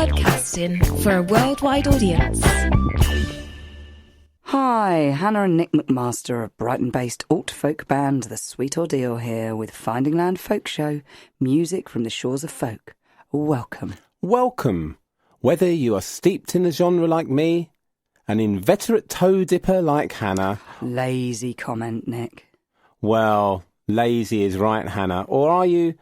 Broadcasting for a worldwide audience. Hi, Hannah and Nick McMaster of Brighton-based alt-folk band The Sweet Ordeal here with Finding Land Folk Show, music from the shores of folk. Welcome. Welcome. Whether you are steeped in the genre like me, an inveterate toe dipper like Hannah. Lazy comment, Nick. Well, lazy is right, Hannah. Or are you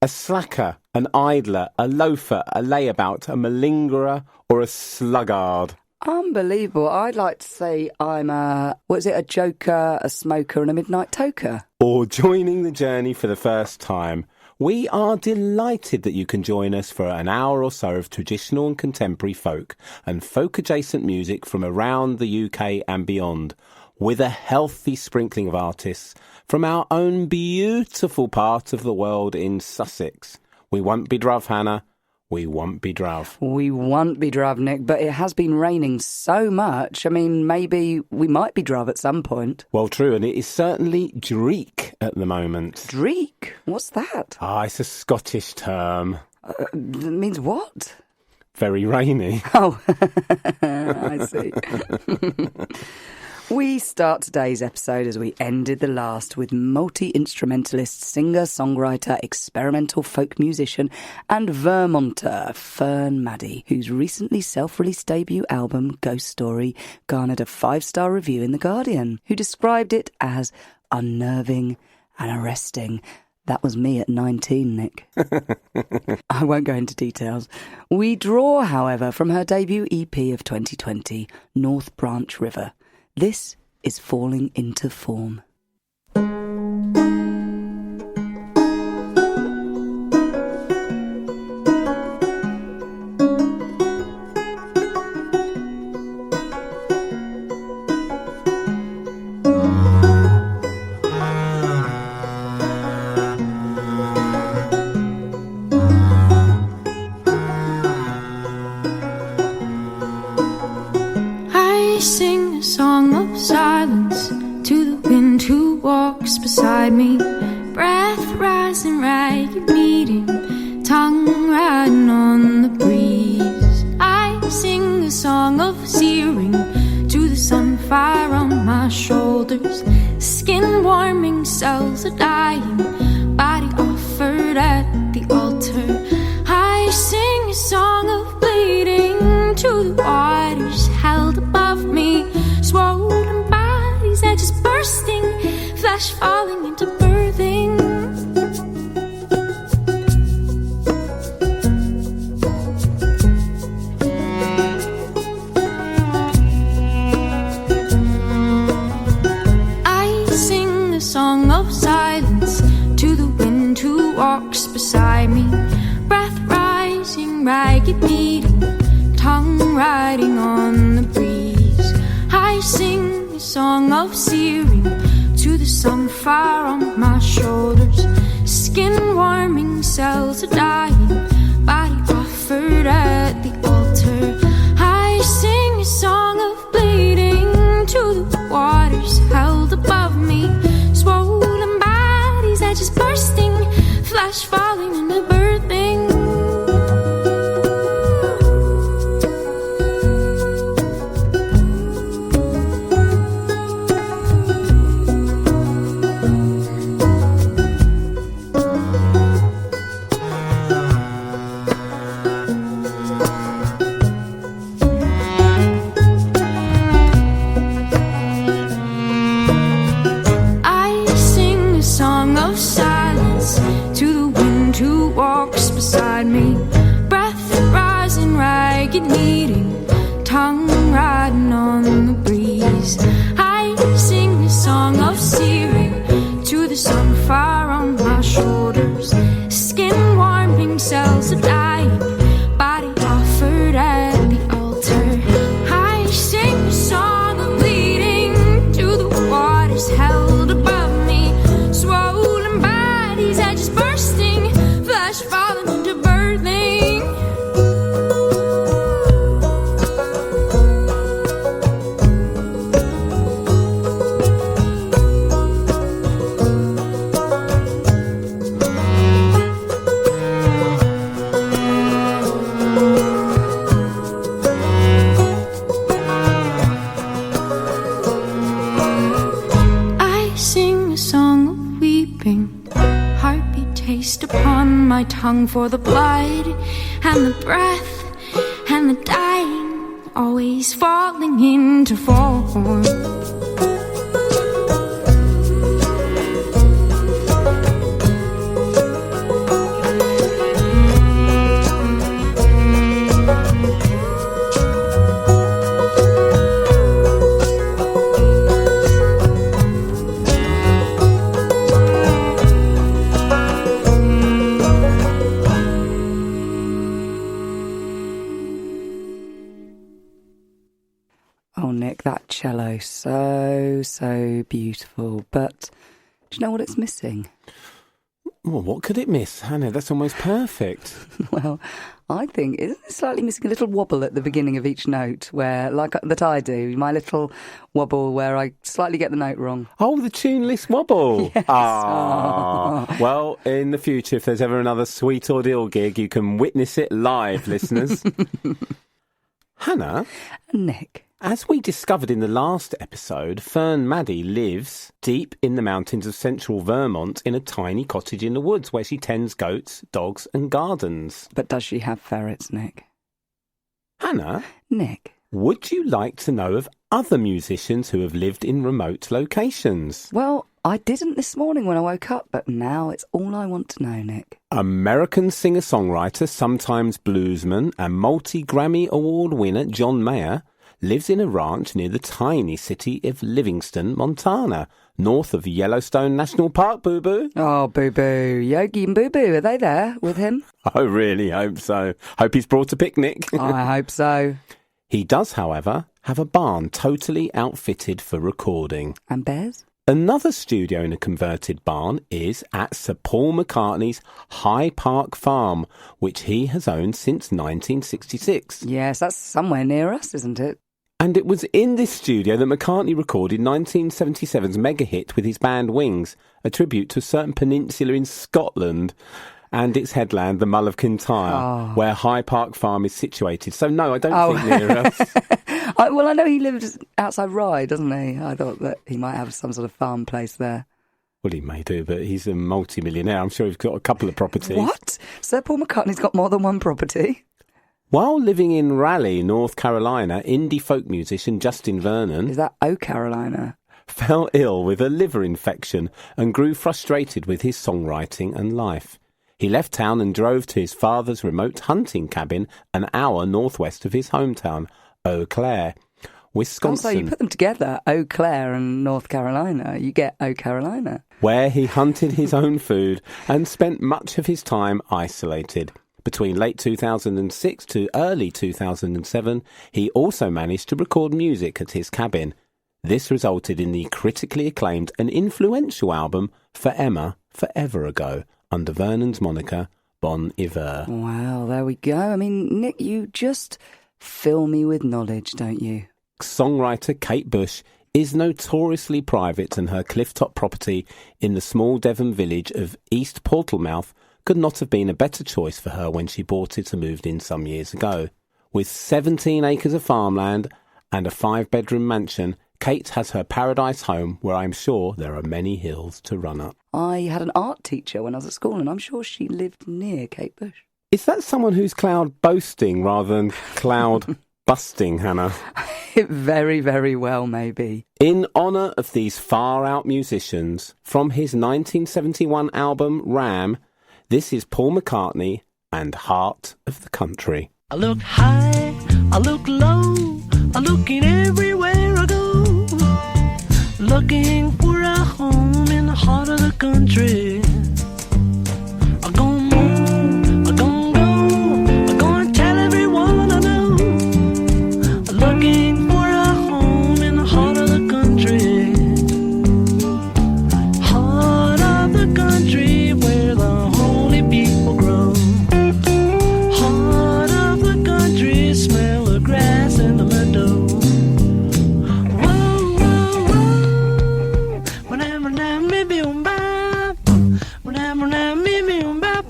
a slacker, an idler, a loafer, a layabout, a malingerer, or a sluggard? Unbelievable. I'd like to say I'm a joker, a smoker and a midnight toker. Or joining the journey for the first time. We are delighted that you can join us for an hour or so of traditional and contemporary folk and folk-adjacent music from around the UK and beyond, with a healthy sprinkling of artists from our own beautiful part of the world in Sussex. We won't be druv, Hannah. We won't be druv. We won't be druv, Nick, but it has been raining so much. I mean, maybe we might be druv at some point. Well, true, and it is certainly dreek at the moment. Dreek? What's that? It's a Scottish term. It means what? Very rainy. Oh, I see. We start today's episode as we ended the last with multi-instrumentalist, singer, songwriter, experimental folk musician and Vermonter Fern Maddie, whose recently self-released debut album, Ghost Story, garnered a 5-star review in The Guardian, who described it as unnerving and arresting. That was me at 19, Nick. I won't go into details. We draw, however, from her debut EP of 2020, North Branch River. This is Falling into Form. Beside me, breath rising, ragged meeting, tongue riding on the breeze. I sing a song of searing to the sunfire on my shoulders. Skin warming, cells are dying, body offered at the altar. I sing a song of bleeding to the waters held above me. Swollen bodies, edges bursting, flesh falling into birthing. I sing the song of silence to the wind who walks beside me. Breath rising, ragged beating, tongue riding on the breeze. I sing the song of searing to the sunfire on my shoulders. Skin warming, cells are dying, body offered at the altar. I sing a song of bleeding to the waters held above me. Swollen bodies, edges bursting, flesh falling into birthing. Me, breath rising, ragged kneading, tongue riding on the breeze. I sing a song of searing to the sunfire on my shoulders. Skin warming, cells are dying, body offered at the altar. I sing a song of bleeding to the waters held above me. Swollen bodies, edges bursting, flesh falling into birthing. feast upon my tongue, for the blood and the breath and the dying always falling into form. Oh, Nick, that cello, so beautiful. But do you know what it's missing? Well, what could it miss, Hannah? That's almost perfect. Well, I think, isn't it slightly missing a little wobble at the beginning of each note, where, like that I do, my little wobble where I slightly get the note wrong. Oh, the tuneless wobble. Yes. Ah. Well, in the future, if there's ever another Sweet Ordeal gig, you can witness it live, listeners. Hannah? Nick? As we discovered in the last episode, Fern Maddie lives deep in the mountains of central Vermont in a tiny cottage in the woods where she tends goats, dogs and gardens. But does she have ferrets, Nick? Hannah? Nick? Would you like to know of other musicians who have lived in remote locations? Well, I didn't this morning when I woke up, but now it's all I want to know, Nick. American singer-songwriter, sometimes bluesman and multi-Grammy Award winner John Mayer lives in a ranch near the tiny city of Livingston, Montana, north of Yellowstone National Park, Boo-Boo. Oh, Boo-Boo. Yogi and Boo-Boo, are they there with him? I really hope so. Hope he's brought a picnic. I hope so. He does, however, have a barn totally outfitted for recording. And bears? Another studio in a converted barn is at Sir Paul McCartney's High Park Farm, which he has owned since 1966. Yes, that's somewhere near us, isn't it? And it was in this studio that McCartney recorded 1977's mega hit with his band Wings, a tribute to a certain peninsula in Scotland and its headland, the Mull of Kintyre, where High Park Farm is situated. So no, I don't think near us. Well, I know he lives outside Rye, doesn't he? I thought that he might have some sort of farm place there. Well, he may do, but he's a multi-millionaire. I'm sure he's got a couple of properties. What? Sir Paul McCartney's got more than one property? While living in Raleigh, North Carolina, indie folk musician Justin Vernon... Is that O Carolina? ...fell ill with a liver infection and grew frustrated with his songwriting and life. He left town and drove to his father's remote hunting cabin an hour northwest of his hometown, Eau Claire, Wisconsin. Oh, so you put them together, Eau Claire and North Carolina, you get O Carolina. Where he hunted his own food and spent much of his time isolated. Between late 2006 to early 2007, he also managed to record music at his cabin. This resulted in the critically acclaimed and influential album For Emma, Forever Ago, under Vernon's moniker Bon Iver. Wow, there we go. I mean, Nick, you just fill me with knowledge, don't you? Songwriter Kate Bush is notoriously private, and her clifftop property in the small Devon village of East Portalmouth could not have been a better choice for her when she bought it and moved in some years ago. With 17 acres of farmland and a 5-bedroom mansion, Kate has her paradise home where I'm sure there are many hills to run up. I had an art teacher when I was at school, and I'm sure she lived near Kate Bush. Is that someone who's cloud boasting rather than cloud busting, Hannah? It very, very well may be. In honour of these far-out musicians, from his 1971 album Ram, this is Paul McCartney and Heart of the Country. I look high, I look low, I look in everywhere I go, looking for a home in the heart of the country. I'm gonna move, I'm gonna go, I'm gonna tell everyone I know, looking for a home in the heart of the country. Heart of the country where the holy people grow. Heart of the country, smell the grass in the meadow. Whoa, whoa, whoa. Whenever now, maybe I'm back. Whenever now, maybe I'm back.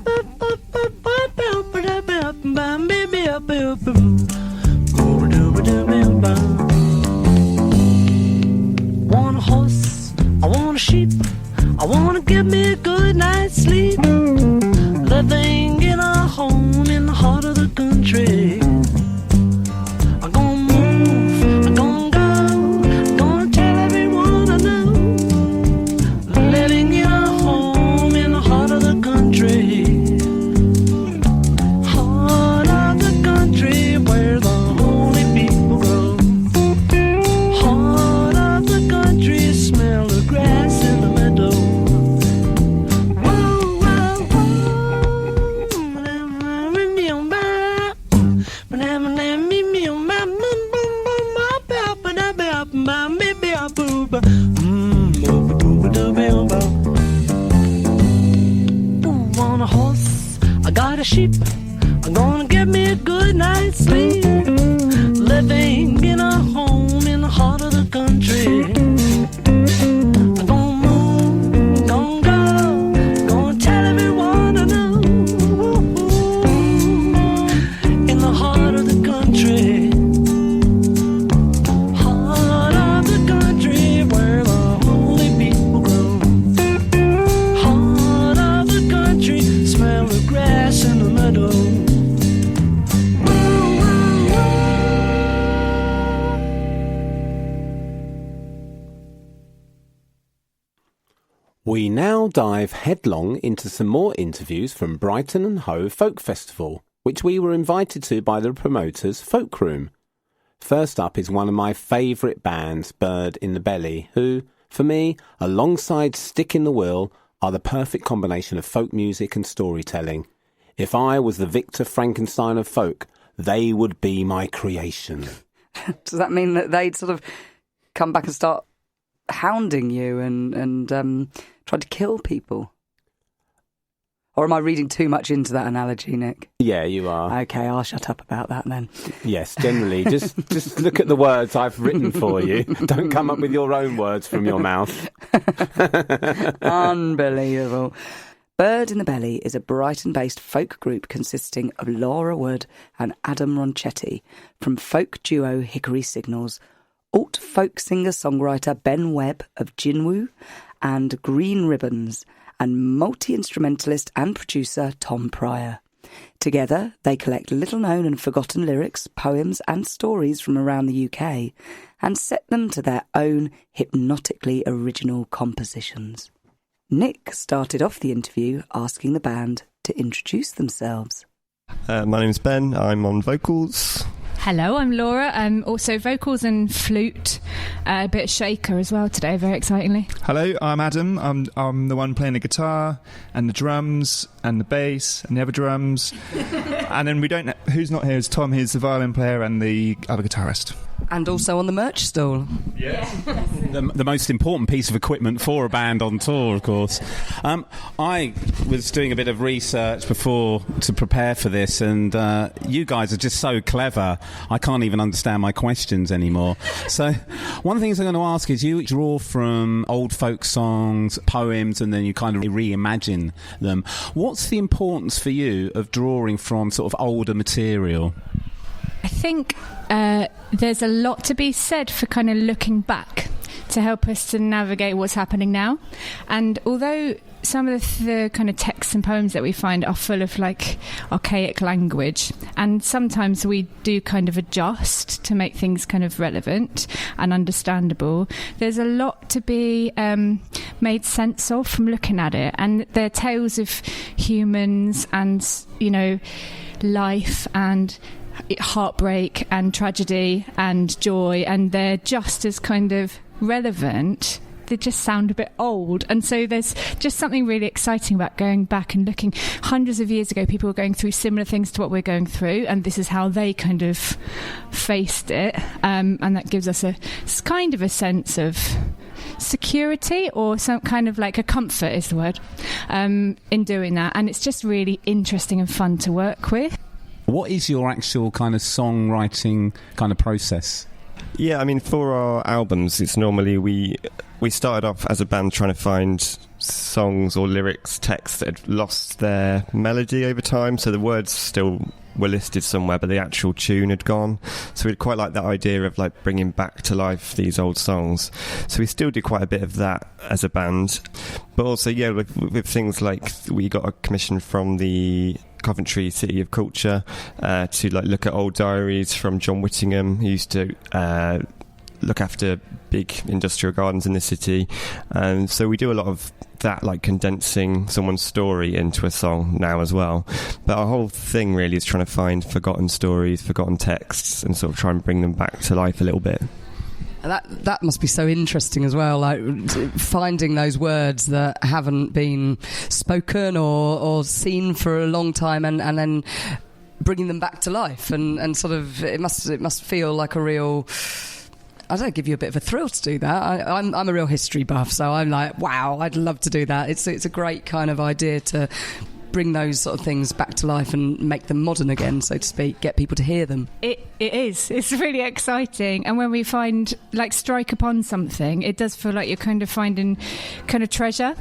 Baby, up, want a horse, I want a sheep, I want to give me a good night's sleep. I got a sheep, I'm gonna get me a good night's sleep. Living in a home in the heart of the country. I'm gonna move, gonna go, gonna tell everyone I know. In the heart of the country. Heart of the country where the holy people grow. Heart of the country, smell the grass in the meadow. We now dive headlong into some more interviews from Brighton and Hove Folk Festival, which we were invited to by the promoters Folk Room. First up is one of my favourite bands, Bird in the Belly, who, for me, alongside Stick in the Wheel, are the perfect combination of folk music and storytelling. If I was the Victor Frankenstein of folk, they would be my creation. Does that mean that they'd sort of come back and start hounding you and try to kill people? Or am I reading too much into that analogy, Nick? Yeah, you are. Okay, I'll shut up about that then. Yes, generally. Just look at the words I've written for you. Don't come up with your own words from your mouth. Unbelievable. Bird in the Belly is a Brighton-based folk group consisting of Laura Wood and Adam Ronchetti from folk duo Hickory Signals, alt folk singer-songwriter Ben Webb of Jinwoo and Green Ribbons, and multi-instrumentalist and producer Tom Pryor. Together, they collect little-known and forgotten lyrics, poems and stories from around the UK and set them to their own hypnotically original compositions. Nick started off the interview asking the band to introduce themselves. My name's Ben, I'm on vocals. Hello, I'm Laura. I'm also vocals and flute, a bit of shaker as well today, very excitingly. Hello, I'm Adam. I'm the one playing the guitar and the drums and the bass and the other drums. And then who's not here is Tom, he's the violin player and the other guitarist. And also on the merch stall. Yeah. The most important piece of equipment for a band on tour, of course. I was doing a bit of research before to prepare for this, and you guys are just so clever. I can't even understand my questions anymore. So one of the things I'm going to ask is, you draw from old folk songs, poems, and then you kind of reimagine them. What's the importance for you of drawing from sort of older material? I think there's a lot to be said for kind of looking back to help us to navigate what's happening now. And although some of the kind of texts and poems that we find are full of like archaic language, and sometimes we do kind of adjust to make things kind of relevant and understandable, there's a lot to be made sense of from looking at it. And they're tales of humans and, you know, life and heartbreak and tragedy and joy, and they're just as kind of relevant. They just sound a bit old, and so there's just something really exciting about going back and looking. Hundreds of years ago, people were going through similar things to what we're going through, and this is how they kind of faced it, and that gives us a kind of a sense of security, or some kind of like a comfort is the word, in doing that. And it's just really interesting and fun to work with. What is your actual kind of songwriting kind of process? Yeah, I mean, for our albums, it's normally we started off as a band trying to find songs or lyrics, texts that had lost their melody over time, so the words still were listed somewhere, but the actual tune had gone. So we'd quite like that idea of like bringing back to life these old songs. So we still do quite a bit of that as a band, but also, yeah, with things like we got a commission from the Coventry City of Culture to like look at old diaries from John Whittingham, who used to look after big industrial gardens in the city, and so we do a lot of that, like condensing someone's story into a song now as well. But our whole thing really is trying to find forgotten stories, forgotten texts, and sort of try and bring them back to life a little bit. That must be so interesting as well, like finding those words that haven't been spoken or seen for a long time, and then bringing them back to life, and sort of it must feel like a real, I don't know, give you a bit of a thrill to do that. I'm a real history buff, so I'm like, wow, I'd love to do that. It's a great kind of idea to bring those sort of things back to life and make them modern again, so to speak, get people to hear them. It is. It's really exciting. And when we find, like, strike upon something, it does feel like you're kind of finding kind of treasure.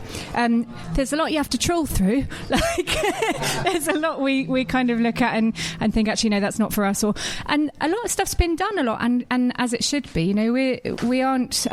There's a lot you have to trawl through. Like, there's a lot we kind of look at and think, actually, no, that's not for us. And a lot of stuff's been done a lot, and as it should be. You know, we aren't...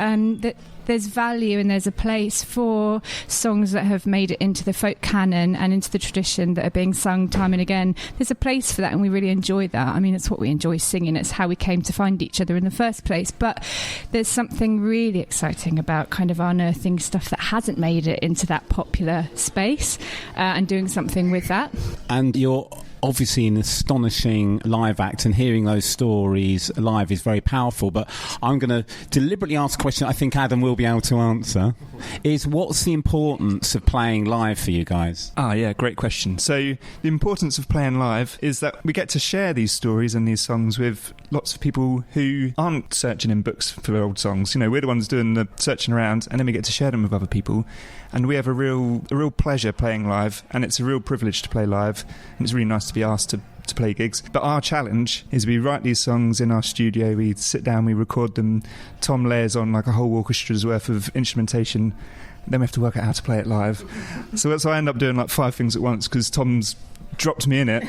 There's value and there's a place for songs that have made it into the folk canon and into the tradition that are being sung time and again. There's a place for that, and we really enjoy that. I mean, it's what we enjoy singing. It's how we came to find each other in the first place. But there's something really exciting about kind of unearthing stuff that hasn't made it into that popular space and doing something with that. And you're obviously an astonishing live act, and hearing those stories live is very powerful. But I'm going to deliberately ask a question I think Adam will be able to answer, is what's the importance of playing live for you guys? Yeah, great question. So the importance of playing live is that we get to share these stories and these songs with lots of people who aren't searching in books for old songs. You know, we're the ones doing the searching around, and then we get to share them with other people. And we have a real pleasure playing live, and it's a real privilege to play live, and it's really nice to be asked to play gigs. But our challenge is we write these songs in our studio, we sit down, we record them, Tom layers on like a whole orchestra's worth of instrumentation, then we have to work out how to play it live. So I end up doing like 5 things at once because Tom's dropped me in it.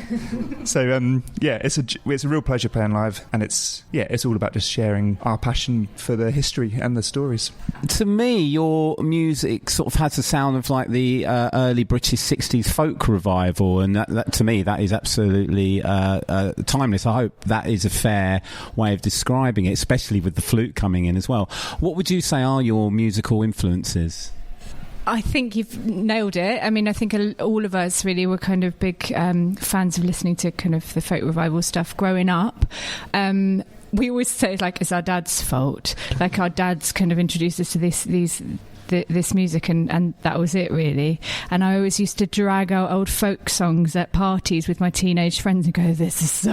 So it's a real pleasure playing live, and it's all about just sharing our passion for the history and the stories. To me, your music sort of has the sound of like the early British 60s folk revival, and that to me that is absolutely timeless. I hope that is a fair way of describing it, especially with the flute coming in as well. What would you say are your musical influences? I think you've nailed it. I mean, I think all of us really were kind of big fans of listening to kind of the folk revival stuff growing up. We always say, like, it's our dad's fault. Like, our dads kind of introduced us to this music, and that was it, really. And I always used to drag out old folk songs at parties with my teenage friends and go,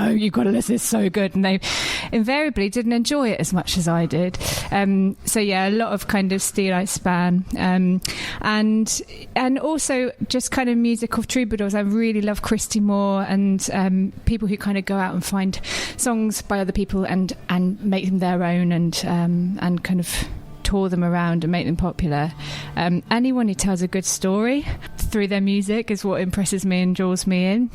you've got to listen, it's so good. And they invariably didn't enjoy it as much as I did. So yeah, a lot of kind of Steel Eye Span, and also just kind of musical troubadours. I really love Christy Moore and people who kind of go out and find songs by other people and make them their own and kind of tour them around and make them popular. Anyone who tells a good story through their music is what impresses me and draws me in.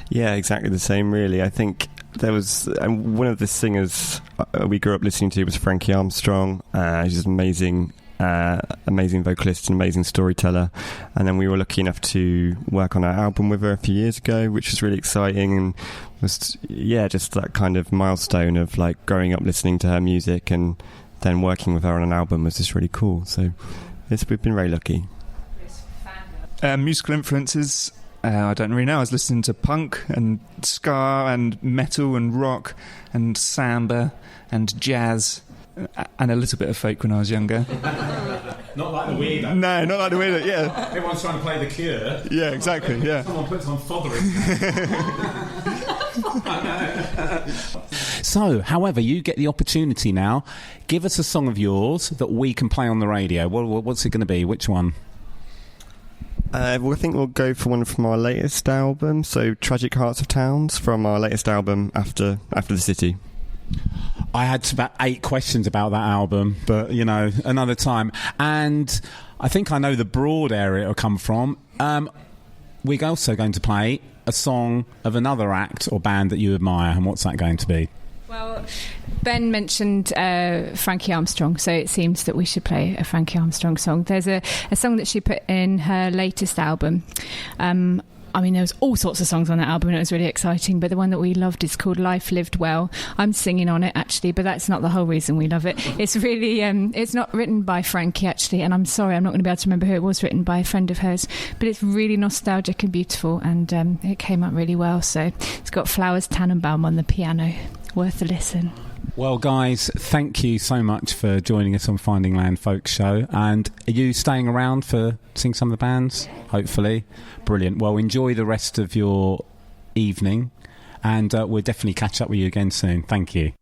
Yeah, exactly the same, really. I think there was one of the singers we grew up listening to was Frankie Armstrong. She's amazing vocalist and amazing storyteller, and then we were lucky enough to work on our album with her a few years ago, which was really exciting, and was just that kind of milestone of like growing up listening to her music and then working with her on an album was just really cool. So we've been very lucky. Musical influences, I don't really know. I was listening to punk and ska and metal and rock and samba and jazz and a little bit of folk when I was younger. Not like the weirdo. No, not like the weirdo, yeah. Everyone's trying to play The Cure. Yeah, exactly, yeah. Someone puts on fothering. So, however, you get the opportunity now. Give us a song of yours that we can play on the radio. What's it going to be? Which one? Well, I think we'll go for one from our latest album, so Tragic Hearts of Towns, from our latest album, After the City. I had about 8 questions about that album, but, you know, another time. And I think I know the broad area it'll come from. We're also going to play a song of another act or band that you admire, and what's that going to be? Well, Ben mentioned Frankie Armstrong, so it seems that we should play a Frankie Armstrong song. There's a song that she put in her latest album. I mean, there was all sorts of songs on that album and it was really exciting, but the one that we loved is called Life Lived Well. I'm singing on it, actually, but that's not the whole reason we love it. It's really, it's not written by Frankie, actually, and I'm sorry, I'm not going to be able to remember who it was, written by a friend of hers, but it's really nostalgic and beautiful, and it came out really well. So it's got Flowers Tannenbaum on the piano. Worth a listen. Well, guys, thank you so much for joining us on Finding Land Folk Show. And are you staying around for seeing some of the bands? Hopefully. Brilliant. Well, enjoy the rest of your evening, and we'll definitely catch up with you again soon. Thank you.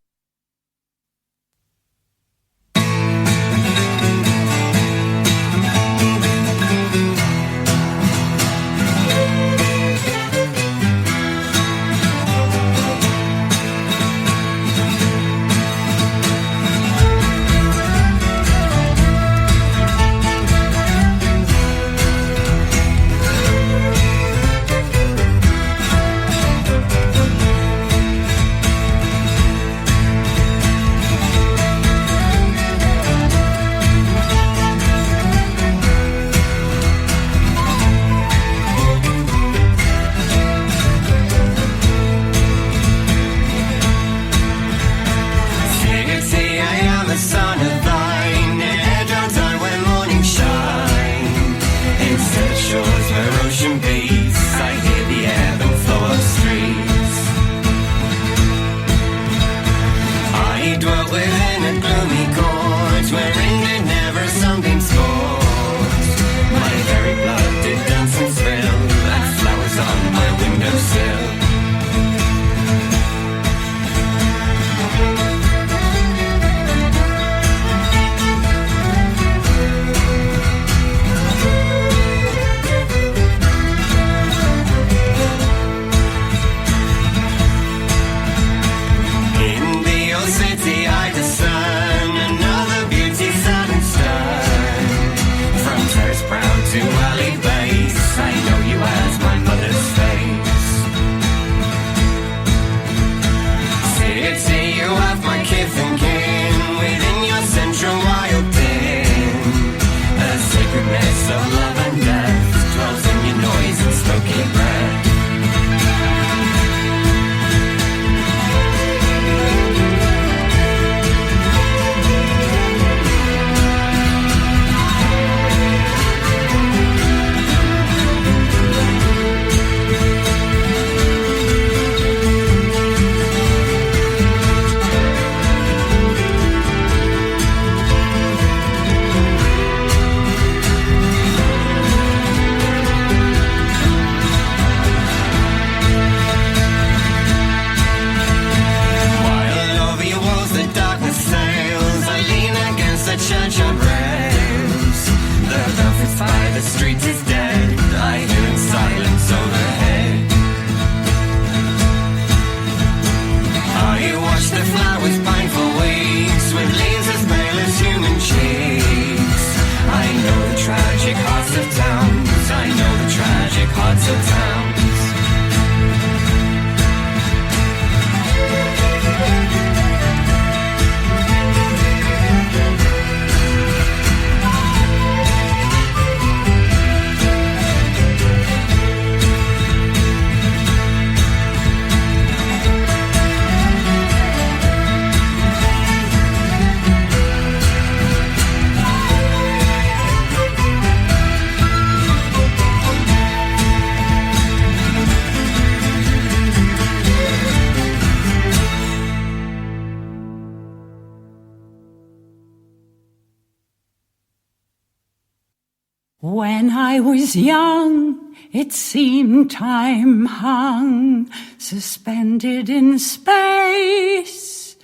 When I was young, it seemed time hung, suspended in space.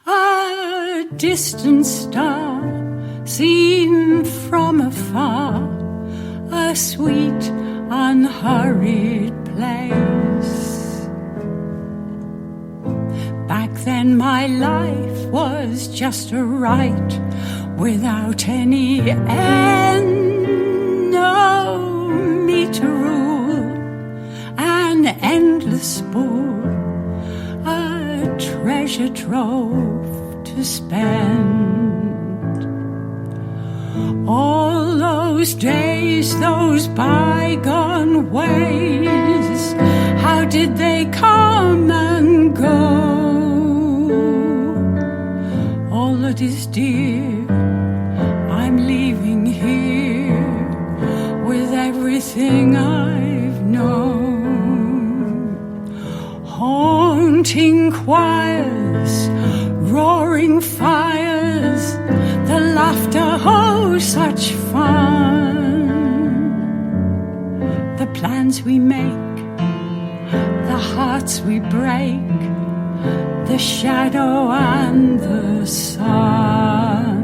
A distant star, seen from afar, a sweet, unhurried place. Back then my life was just a rite, without any end. No me to rule, an endless spool, a treasure trove to spend. All those days, those bygone ways, how did they come and go? All that is dear, I'm leaving here, with everything I've known. Haunting choirs, roaring fires, the laughter, oh, such fun. The plans we make, the hearts we break, the shadow and the sun.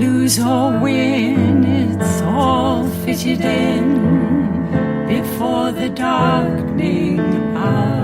Lose or win, it's all fitted in before the darkening hour.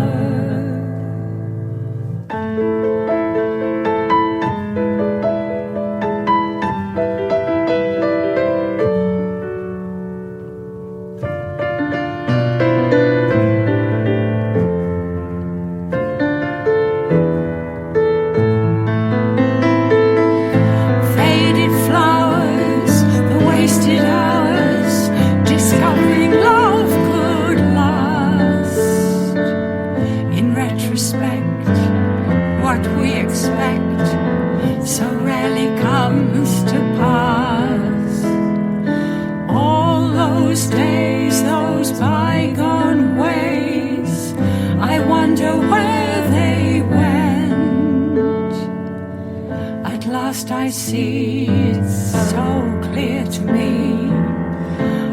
I see it's so clear to me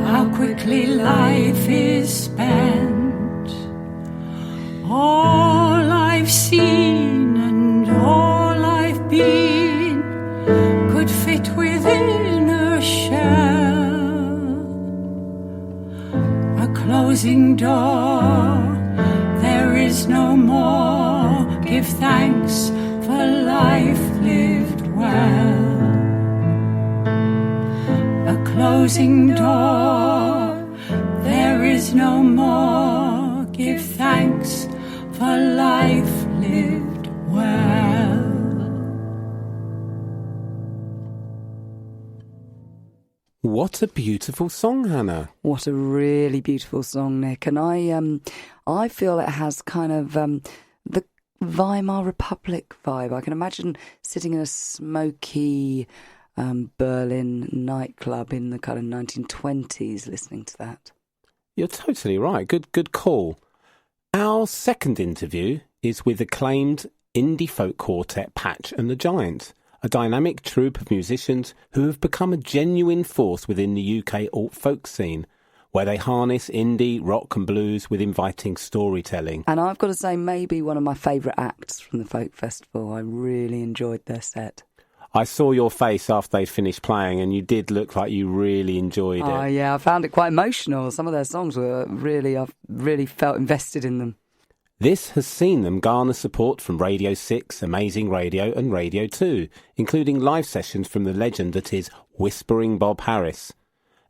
how quickly life is spent. All I've seen and all I've been could fit within a shell. A closing door, there is no more. Give thanks for life lived well. A closing door, there is no more. Give thanks for life lived well. What a beautiful song, Hannah. What a really beautiful song, Nick. And I feel it has kind of the Weimar Republic vibe. I can imagine sitting in a smoky Berlin nightclub in the kind of 1920s listening to that. You're totally right. Good call. Our second interview is with acclaimed indie folk quartet Patch and the Giants, a dynamic troupe of musicians who have become a genuine force within the UK alt folk scene, where they harness indie, rock and blues with inviting storytelling. And I've got to say, maybe one of my favourite acts from the Folk Festival. I really enjoyed their set. I saw your face after they'd finished playing and you did look like you really enjoyed it. Oh, yeah, I found it quite emotional. Some of their songs were I've really felt invested in them. This has seen them garner support from Radio 6, Amazing Radio and Radio 2, including live sessions from the legend that is Whispering Bob Harris.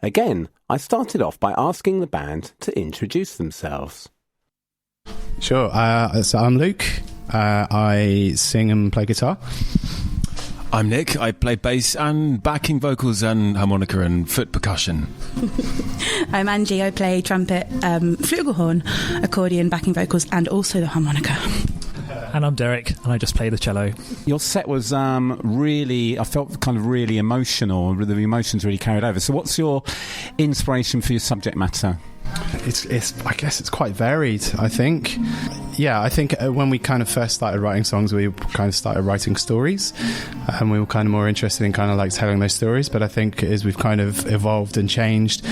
Again, I started off by asking the band to introduce themselves. Sure, so I'm Luke. I sing and play guitar. I'm Nick. I play bass and backing vocals and harmonica and foot percussion. I'm Angie. I play trumpet, flugelhorn, accordion, backing vocals, and also the harmonica. And I'm Derek, and I just play the cello. Your set was really, I felt kind of really emotional. The emotions really carried over. So what's your inspiration for your subject matter? It's I guess it's quite varied, I think. Yeah, I think when we kind of first started writing songs, we kind of started writing stories, and we were kind of more interested in kind of like telling those stories. But I think as we've kind of evolved and changed,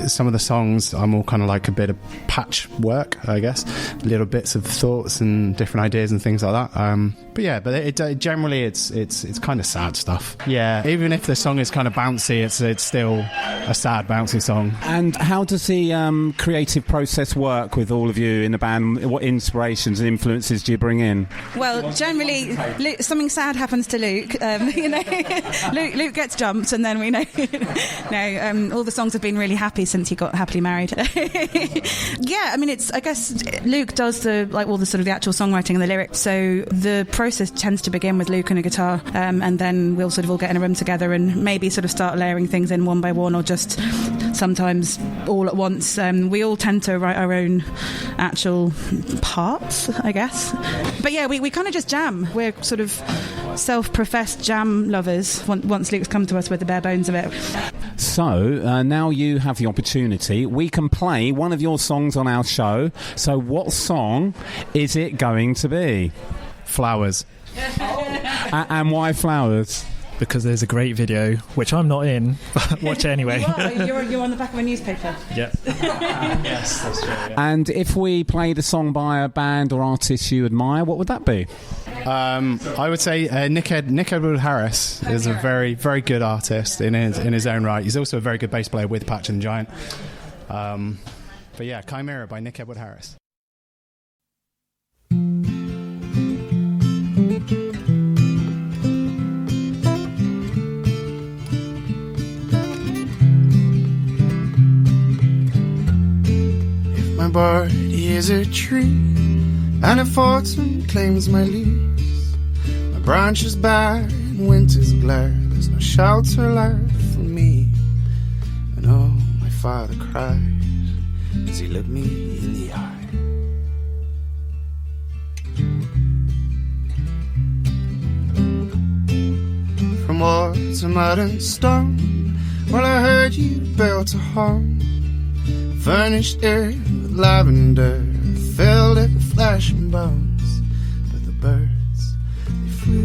some of the songs are more kind of like a bit of patchwork, I guess, little bits of thoughts and different ideas and things like that. But yeah, but it generally it's kind of sad stuff. Yeah, even if the song is kind of bouncy, it's still a sad bouncy song. And how does the creative process work with all of you in the band? What inspirations and influences do you bring in? Well, generally, something sad happens to Luke. Luke gets jumped, and then we know. All the songs have been really happy since he got happily married. Yeah, I mean, I guess Luke does all the sort of the actual songwriting and the lyrics. So the process tends to begin with Luke and a guitar, and then we'll sort of all get in a room together and maybe sort of start layering things in one by one, or just sometimes all at once. We all tend to write our own actual parts, I guess. But yeah, we kind of just jam. We're sort of self-professed jam lovers once Luke's come to us with the bare bones of it. So now you have the opportunity. We can play one of your songs on our show. So what song is it going to be? Flowers. And why Flowers? Because there's a great video, which I'm not in, but watch it anyway. You're on the back of a newspaper. Yeah. Yes, that's true. Yeah. And if we played a song by a band or artist you admire, what would that be? I would say Nick Edward Harris is a very, very good artist in his own right. He's also a very good bass player with Patch and Giant. But yeah, Chimera by Nick Edward Harris. My body is a tree, and if autumn claims my leaves, my branches bare and winter's glare, there's no shelter left for me. And oh, my father cried as he looked me in the eye. From war to mud and stone, well, I heard you built a home, furnished it with lavender, filled it with flesh and bones. But the birds, they flew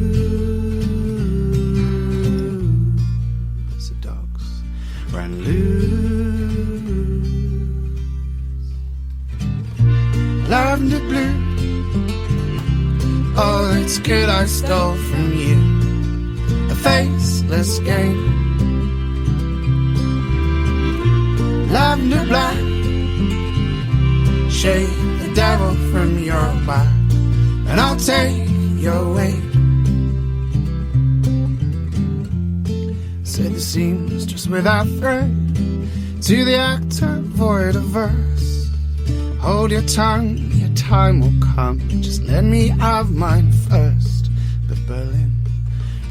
as the dogs ran loose. Lavender blue, oh, it's good I stole from you, a faceless game. Lavender black, shake the devil from your back, and I'll take your weight. Said the seams just without thread, to the actor void of verse. Hold your tongue, your time will come, just let me have mine first. But Berlin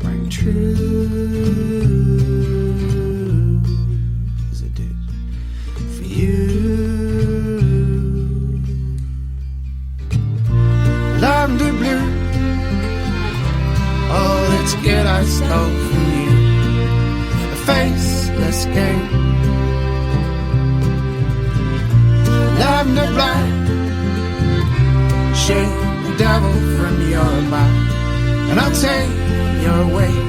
rang true as it did for you. Lavender blue, oh, that's good I stole from you, a faceless game. Lavender black, shake the devil from your back, and I'll take your weight.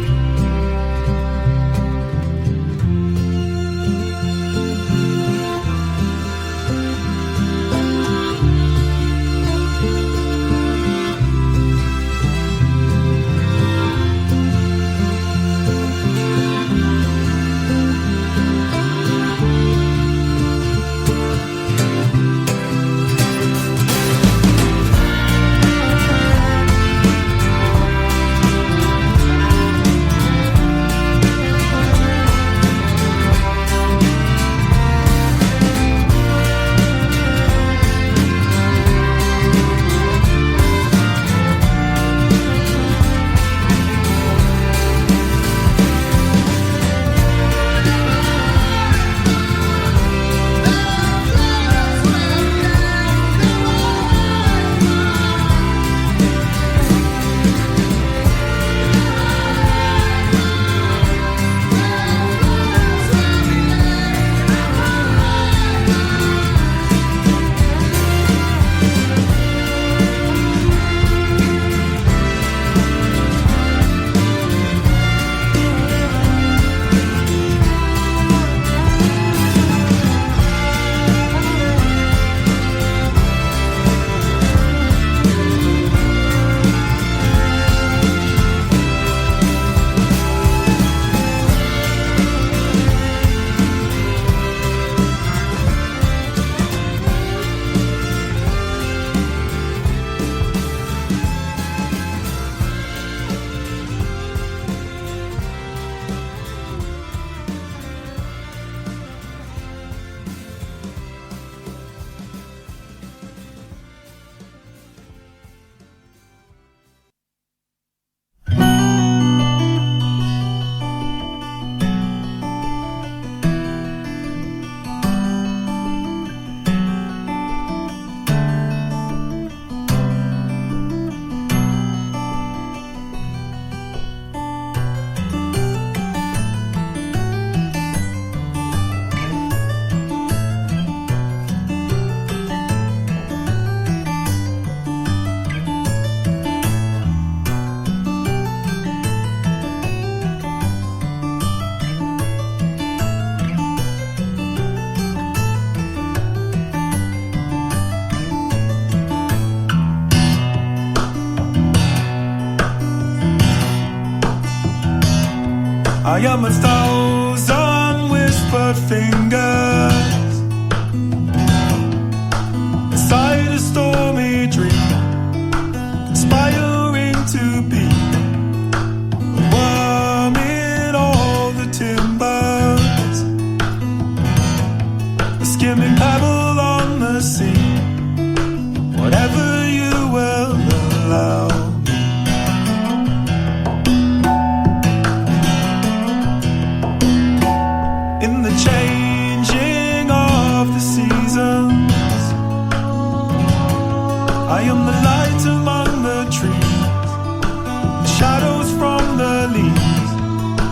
I am 1,000 whispered fingers inside a stormy dream, conspiring to be a worm in all the timbers, a skimming pebble on the sea, whatever you will allow. In the changing of the seasons, I am the light among the trees, shadows from the leaves.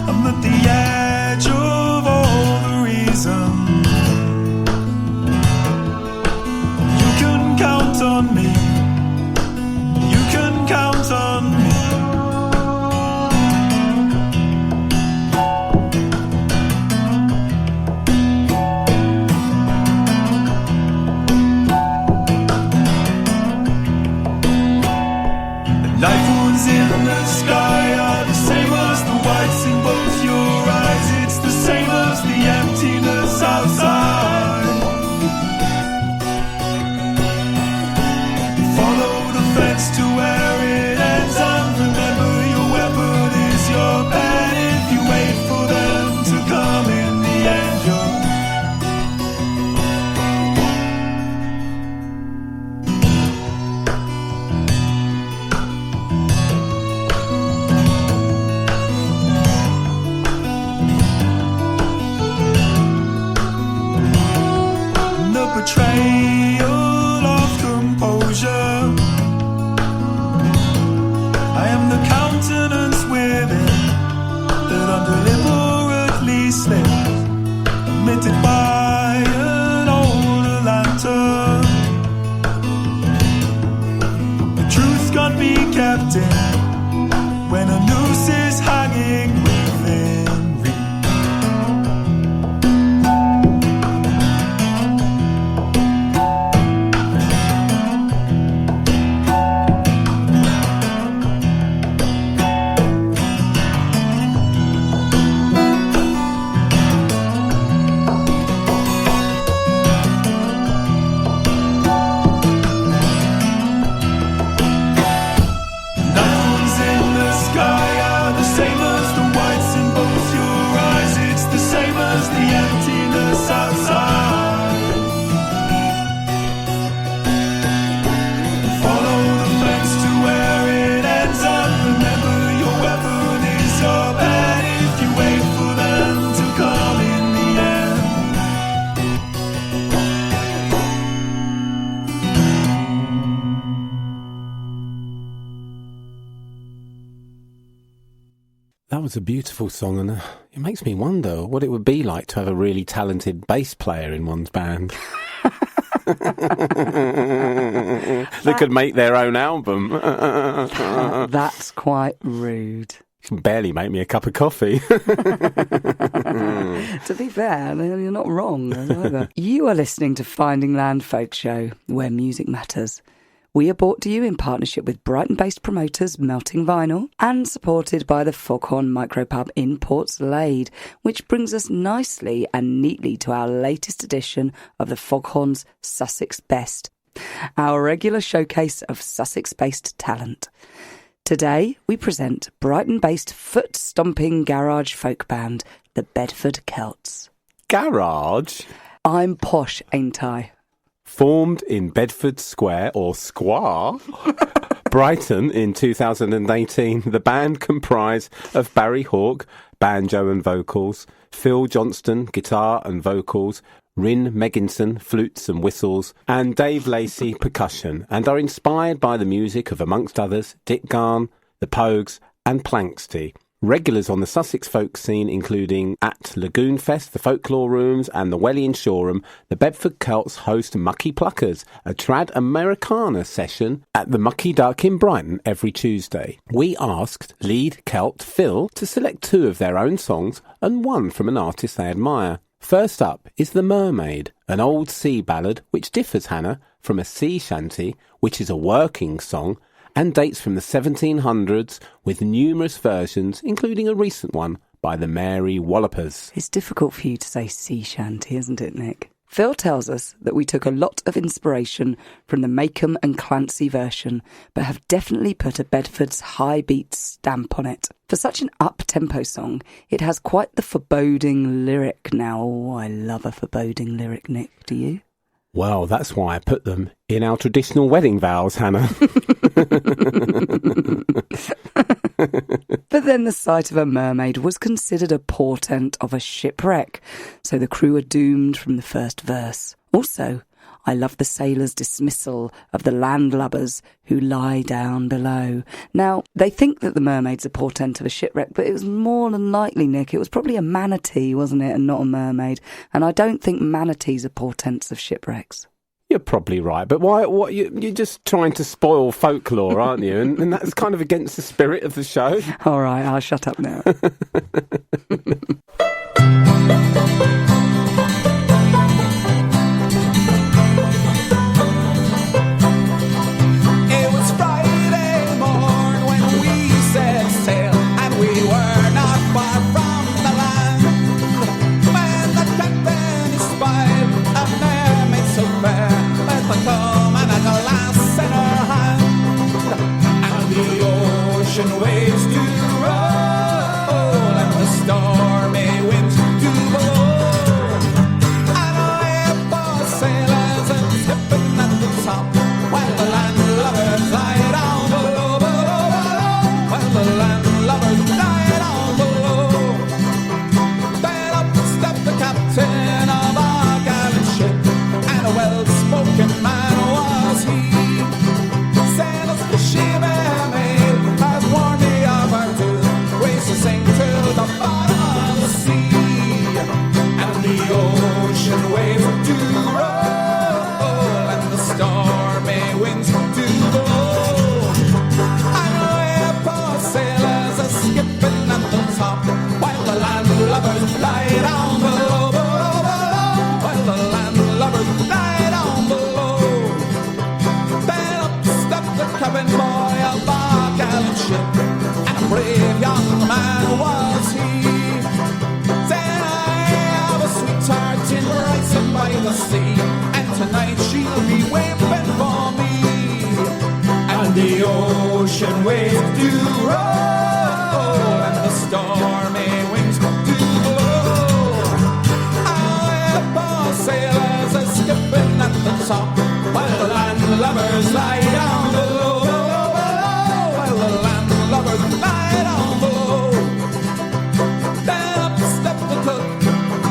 I'm at the edge of all the reasons. You can count on me. You can count on me. Life wounds in the sky are the same as the whites in both your eyes. It's the same as the emptiness outside. Follow the fence to where it ends, and remember your weapon is your pen. If you wait for them to come in the end, betrayal of composure. I am the countenance within that undeliberately slips, emitted by an older lantern. The truth can't be kept in when a noose is hanging within reach. That was a beautiful song, and it makes me wonder what it would be like to have a really talented bass player in one's band. They could make their own album. That's quite rude. You can barely make me a cup of coffee. To be fair, you're not wrong either. You are listening to Finding Land Folk Show, where music matters. We are brought to you in partnership with Brighton-based promoters Melting Vinyl and supported by the Foghorn Micropub in Portslade, which brings us nicely and neatly to our latest edition of the Foghorn's Sussex Best, our regular showcase of Sussex-based talent. Today, we present Brighton-based foot-stomping garage folk band, the Bedford Celts. Garage? I'm posh, ain't I? Formed in Bedford Square, or Square, Brighton in 2018, the band comprised of Barry Hawke, banjo and vocals, Phil Johnston, guitar and vocals, Ryn Megginson, flutes and whistles, and Dave Lacey, percussion, and are inspired by the music of, amongst others, Dick Garn, the Pogues and Planxty. Regulars on the Sussex folk scene including at Lagoon Fest, the Folklore Rooms and the Welly in Shoreham, the Bedford Celts host Mucky Pluckers, a trad Americana session at the Mucky Duck in Brighton every Tuesday. We asked lead Celt Phil to select 2 of their own songs and one from an artist they admire. First up is The Mermaid, an old sea ballad which differs, Hannah, from a sea shanty, which is a working song, and dates from the 1700s with numerous versions, including a recent one by the Mary Wallopers. It's difficult for you to say sea shanty, isn't it, Nick? Phil tells us that we took a lot of inspiration from the Maycomb and Clancy version, but have definitely put a Bedford's high beat stamp on it. For such an up-tempo song, it has quite the foreboding lyric. Now, I love a foreboding lyric, Nick. Do you? Well, that's why I put them in our traditional wedding vows, Hannah. But then the sight of a mermaid was considered a portent of a shipwreck, so the crew are doomed from the first verse. Also, I love the sailors' dismissal of the landlubbers who lie down below. Now, they think that the mermaid's a portent of a shipwreck, but it was more than likely, Nick, it was probably a manatee, wasn't it, and not a mermaid. And I don't think manatees are portents of shipwrecks. You're probably right, but why? What you're just trying to spoil folklore, aren't you? And that's kind of against the spirit of the show. All right, I'll shut up now. It was Friday morn when we set sail, and we were not far from the land. When the captain espied a mermaid so fair, with a comb and a glass in her hand, and the ocean waves do roll, and the stormy winds do blow, and I for sailors and tipping at the top, while the landlubbers lie down below, below, below, while the landlubbers lie down below. Then up stepped the captain of our gallant ship, and a well-spoken man was he. Said as the ship mermaid has warned me of our doom, ways to sink to the bottom of the sea, and the ocean waves do roll, and the stormy winds do blow. And we're poor sailors are skipping at the top, while the landlubbers lie down below, below, below, while the landlubbers lie down below. Then up stepped the cabin boy of our gallant ship, and a brave young man was he. Said I have a sweetheart in Wrexham by the sea, and tonight she'll be waiting for me. And the ocean waves do roll, and the stormy winds do blow. Our poor sailors are skipping at the top, while the landlubbers lie down below, below, below, while the landlubbers lie down below. Then up stepped the cook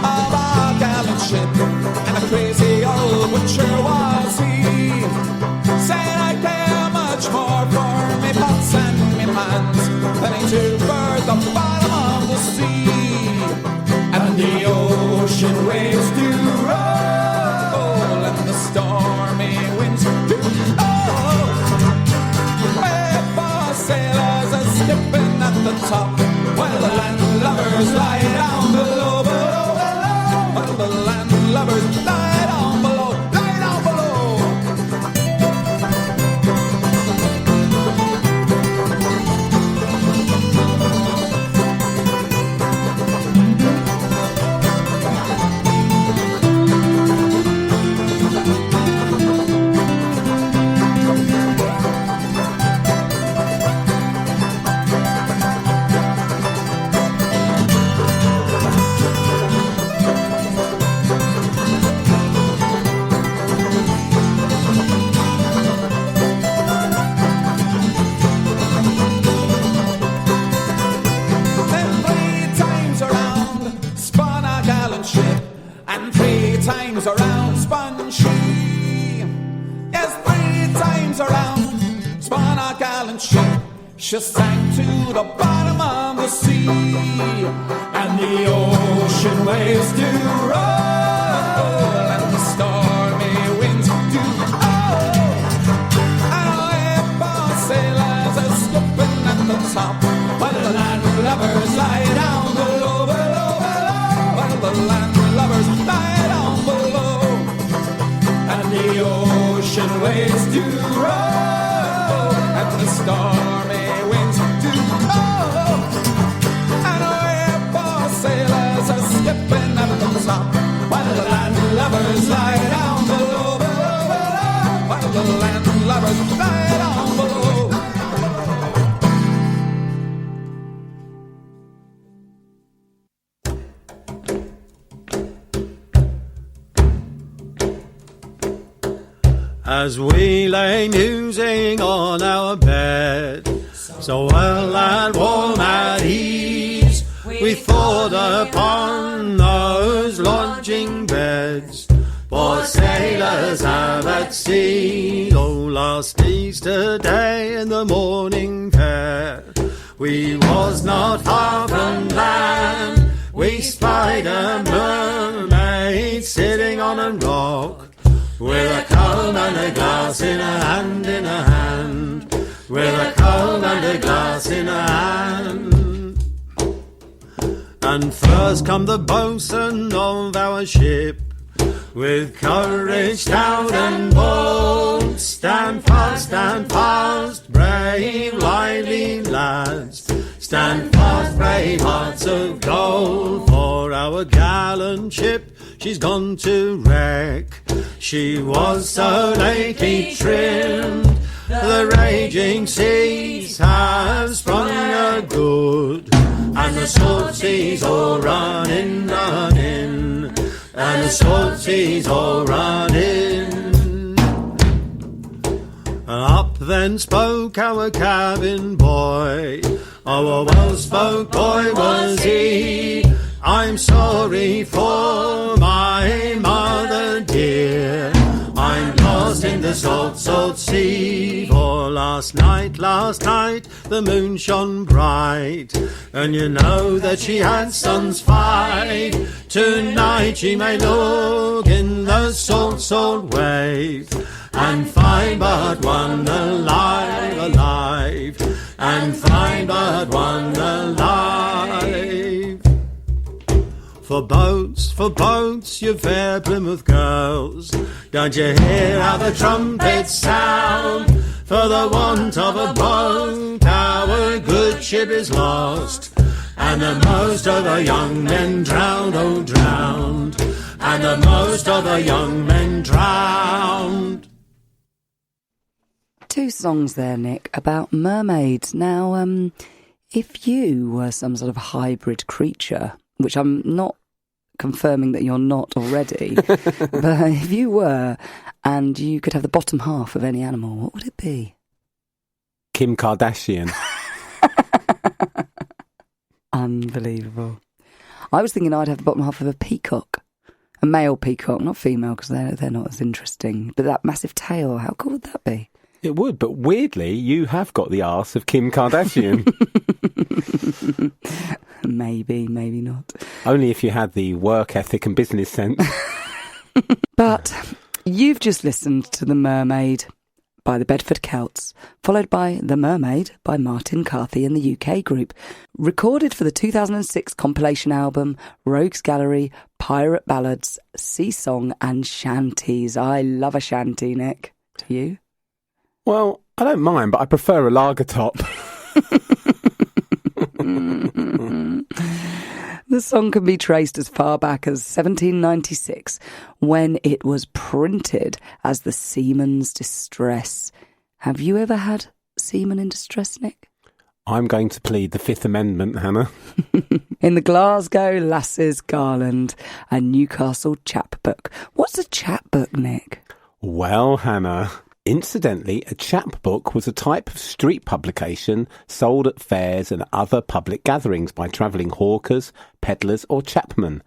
of our gallant ship, and a crazy old butcher was he. Said I care much more for me pots and me pans than he do for the bottom of the sea. And the ocean waves do roll, and the stormy winds do blow. Wherefore sailors are skipping at the top, while the landlubbers lie down below, below, below, while the landlubbers lie down below, lie down below. Then 3 times around spun our gallant ship, and 3 times around spun she. Yes, 3 times around spun our gallant ship. She sank to the bottom of the sea, and the ocean waves do roll, and the stormy winds do blow. And our poor sailors are skipping at the top, while the landlubbers lie down below, below, below, while the landlubbers lie down below. And the ocean waves do roll, and the stormy winds do blow. And our as we lay musing on our bed, so well and warm at ease, we thought upon those lodging beds for sailors have at sea. Oh, last Easter day in the morning fair, we was not far from land. We spied a mermaid sitting on a rock, with a comb and a glass in her hand, in her hand, with a comb and a glass in her hand. And first come the boatswain of our ship, with courage stout and bold. Stand fast, brave, lively lads. Stand fast, brave hearts of gold. For our gallant ship, she's gone to wreck. She was so lately trimmed, the raging seas have sprung her good, and the salt seas all run in, and the salt seas all run in. Up then spoke our cabin boy, oh, a well-spoke boy was he. I'm sorry for my mother dear, I'm lost in the salt, salt sea. For last night, the moon shone bright, and you know that she had sun's fight. Tonight she may look in the salt, salt wave, and find but one alive, alive, and find but one alive. For boats, you fair Plymouth girls, don't you hear how the trumpets sound? For the want of a boat, our good ship is lost, and the most of the young men drowned, oh drowned, and the most of the young men drowned. Two songs there, Nick, about mermaids. Now, if you were some sort of hybrid creature, which I'm not confirming that you're not already, but if you were, and you could have the bottom half of any animal, what would it be? Kim Kardashian. Unbelievable. I was thinking I'd have the bottom half of a peacock. A male peacock, not female, because they're not as interesting. But that massive tail, how cool would that be? It would, but weirdly, you have got the arse of Kim Kardashian. Maybe, maybe not. Only if you had the work ethic and business sense. But you've just listened to The Mermaid by the Bedford Celts, followed by The Mermaid by Martin Carthy and the UK group, recorded for the 2006 compilation album Rogues Gallery, Pirate Ballads, Sea Song and Shanties. I love a shanty, Nick. Do you? Well, I don't mind, but I prefer a lager top. The song can be traced as far back as 1796, when it was printed as the Seaman's Distress. Have you ever had seaman in distress, Nick? I'm going to plead the Fifth Amendment, Hannah. In the Glasgow Lasses Garland, a Newcastle chapbook. What's a chapbook, Nick? Well, Hannah, incidentally, a chapbook was a type of street publication sold at fairs and other public gatherings by travelling hawkers, peddlers or chapmen.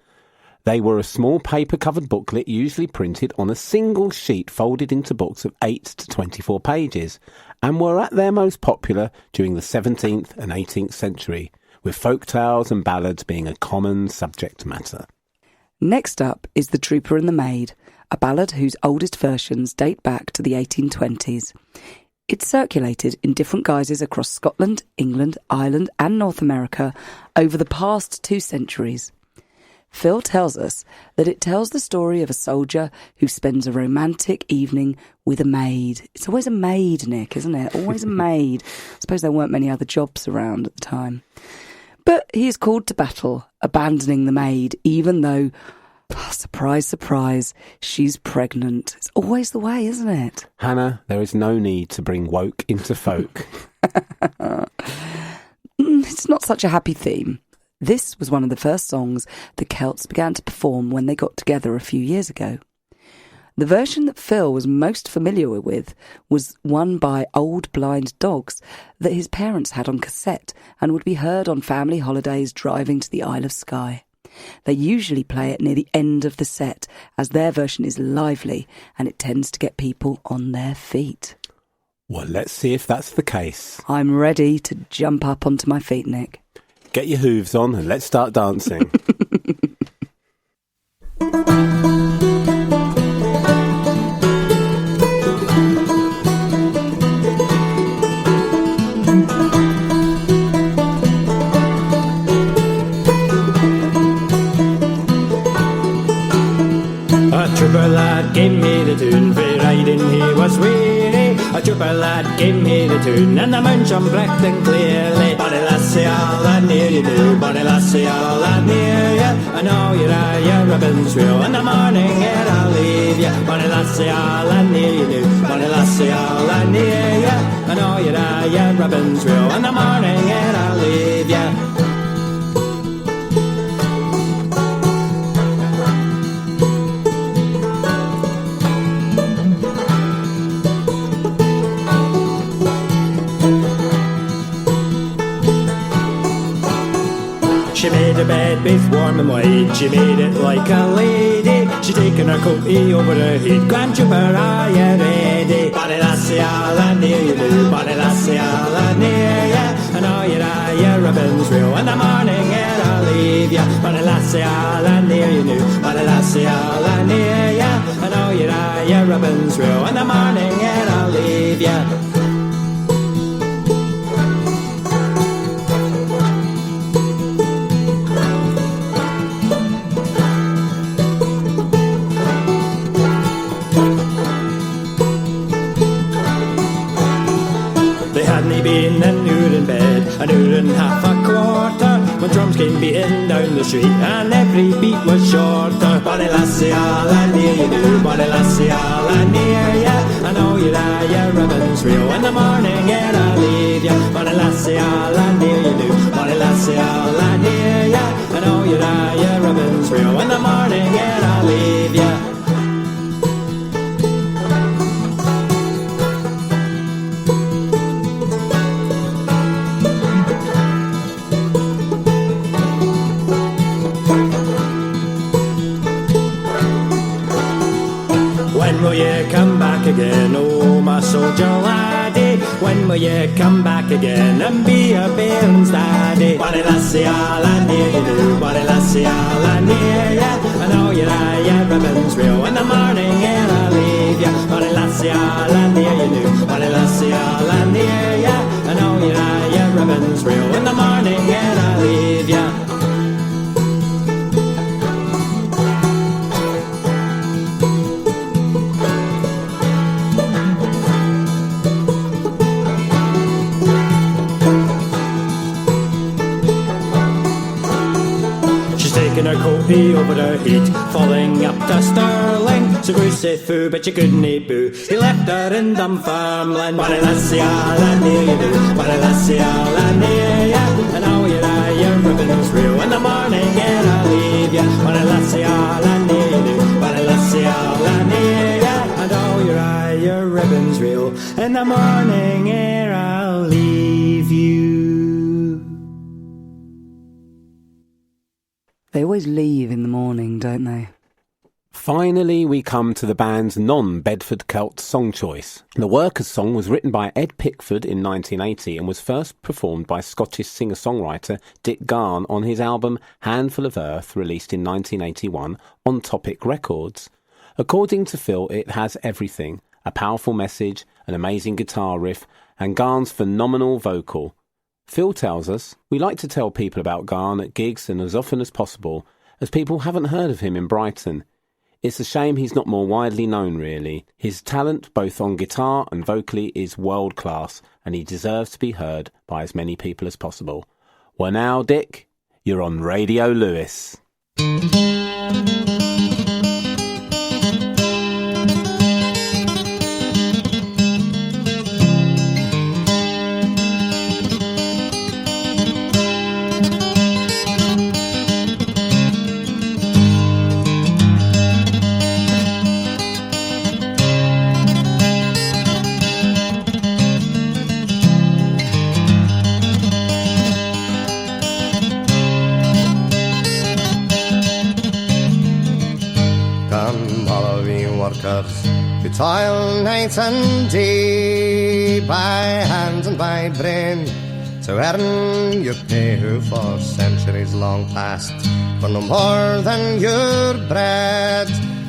They were a small paper-covered booklet usually printed on a single sheet folded into books of 8 to 24 pages, and were at their most popular during the 17th and 18th century, with folk tales and ballads being a common subject matter. Next up is The Trooper and the Maid, a ballad whose oldest versions date back to the 1820s. It circulated in different guises across Scotland, England, Ireland and North America over the past 2 centuries. Phil tells us that it tells the story of a soldier who spends a romantic evening with a maid. It's always a maid, Nick, isn't it? Always a maid. I suppose there weren't many other jobs around at the time. But he is called to battle, abandoning the maid, even though, surprise, surprise, she's pregnant. It's always the way, isn't it? Hannah, there is no need to bring woke into folk. It's not such a happy theme. This was one of the first songs the Celts began to perform when they got together a few years ago. The version that Phil was most familiar with was one by Old Blind Dogs that his parents had on cassette and would be heard on family holidays driving to the Isle of Skye. They usually play it near the end of the set, as their version is lively and it tends to get people on their feet. Well, let's see if that's the case. I'm ready to jump up onto my feet, Nick. Get your hooves on and let's start dancing. A trooper lad gave me the tune, for riding he was weary. A trooper lad gave me the tune, and the moon shone bright and clearly. Bonny lassie, all I near you do, bonny lassie, all I near you. I know you're at your ribbons wheel, in the morning here I'll leave you. Bonny lassie, all I near you do, bonny lassie, all I near you. I know you're at your ribbons wheel, in the morning here I'll leave you. She made her bed both warm and wide, she made it like a lady. She taken her coatie over her head, Grand Trooper, are you ready? Bonny lassie, all I near you do, bonny lassie, all I near ya. I know you're at your ribbons reel, in the morning here I'll leave ya. Bonny lassie, all I near you do, bonny lassie, all I near ya. I know you're at your ribbons reel, in the morning here I'll leave ya. Been an hour in bed, an hour and half a quarter, when drums came beating down the street and every beat was shorter. Bonny lassie, all I near you do, bonny lassie, all I near ya. I know you're at your ribbons reel, in the morning here I'll leave ya. Bonny lassie, all I near you do, bonny lassie, all I near ya. I know you're at your ribbons reel, in the morning here I'll leave ya. When will you come back again, oh my soldier laddie? When will you come back again and be a bairn's daddy? Bonny lassie, all I near you do, bonny lassie, all I near ya. I know you're at your ribbons reel, in the morning here I'll leave ya. Bonny lassie, all I near you do, bonny lassie, all I near ya. I know you're at your ribbons reel, in the morning here I'll leave ya. Her coatie over her head, falling up to Stirling. So Brucey foo, but you couldn't boo. He left her in Dunfermline. Bonny lassie, all I near you do, bonny lassie, all I near ya. And now you're at your ribbons reel, in the morning here I'll leave ya. Bonny lassie, all I near you do, bonny lassie, all I near ya. And now you're at your ribbons reel, in the morning here I'll leave you. They always leave in the morning, don't they? Finally, we come to the band's non-Bedford Celt song choice. The Workers' song was written by Ed Pickford in 1980 and was first performed by Scottish singer-songwriter Dick Garn on his album Handful of Earth, released in 1981 on Topic Records. According to Phil, it has everything: a powerful message, an amazing guitar riff, and Garn's phenomenal vocal. Phil tells us, "We like to tell people about Garn at gigs and as often as possible, as people haven't heard of him in Brighton. It's a shame he's not more widely known, really. His talent, both on guitar and vocally, is world-class, and he deserves to be heard by as many people as possible." Well now, Dick, you're on Radio Lewes. workers who toil night and day by hand and by brain to earn your pay, who for centuries long past, for no more than your bread,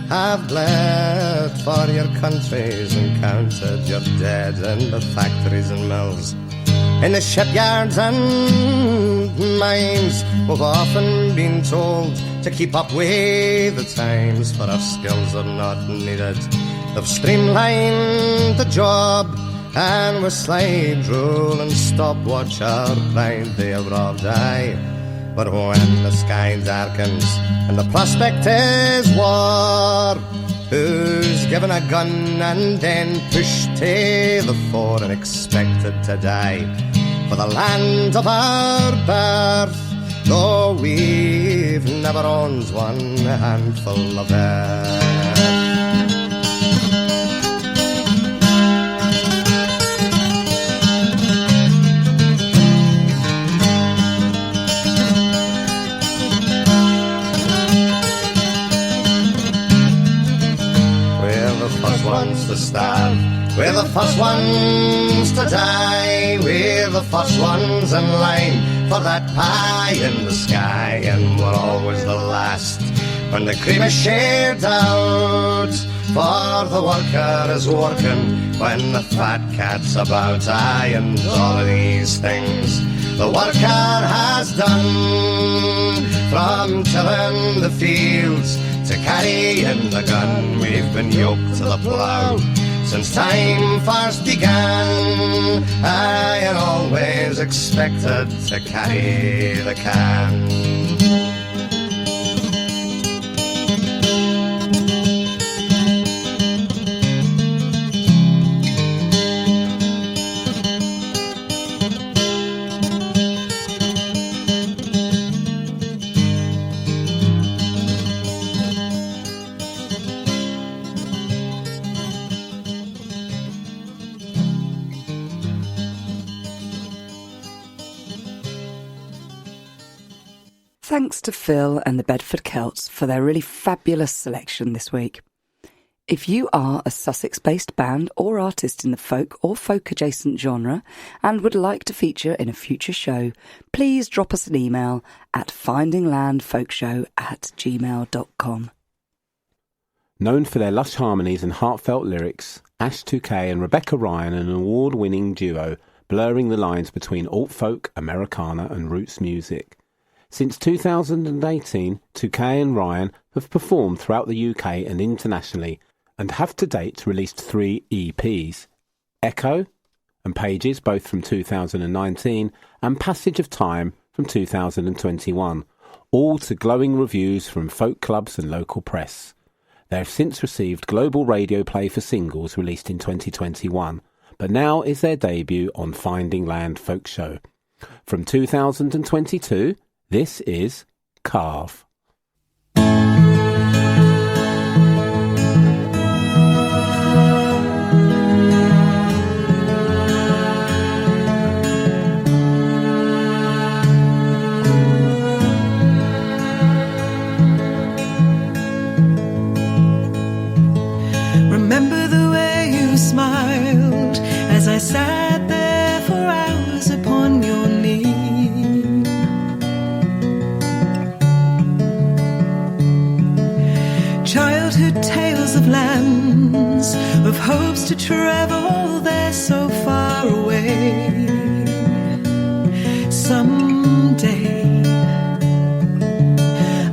have bled for your countries and counted your dead in the factories and mills, in the shipyards and mines. We've often been told to keep up with the times, for our skills are not needed. They've streamlined the job, and with slide rule and stopwatch our pride they have robbed. Aye, but when the sky darkens and the prospect is war, who's given a gun and then pushed to the fore and expected to die for the land of our birth, though we've never owned one handful of earth? Ones to starve, we're the first ones to die, we're the first ones in line for that pie in the sky, and we're always the last when the cream is shared out, for the worker is working when the fat cat's about. Aye, and all of these things the worker has done, from tilling the fields to carrying the gun. We've been yoked to the plough since time first began, aye, and always expected to carry the can. Thanks to Phil and the Bedford Celts for their really fabulous selection this week. If you are a Sussex-based band or artist in the folk or folk-adjacent genre and would like to feature in a future show, please drop us an email at findinglandfolkshow@gmail.com. Known for their lush harmonies and heartfelt lyrics, Ash 2K and Rebecca Ryan are an award-winning duo blurring the lines between alt-folk, Americana and roots music. Since 2018, 2K and Ryan have performed throughout the UK and internationally and have to date released 3 EPs, Echo and Pages, both from 2019, and Passage of Time from 2021, all to glowing reviews from folk clubs and local press. They have since received global radio play for singles released in 2021, but now is their debut on Finding Land Folk Show. From 2022, this is Carve. Remember the way you smiled as I sat there for hours upon your knee. Childhood tales of lands, of hopes to travel there so far away. Someday,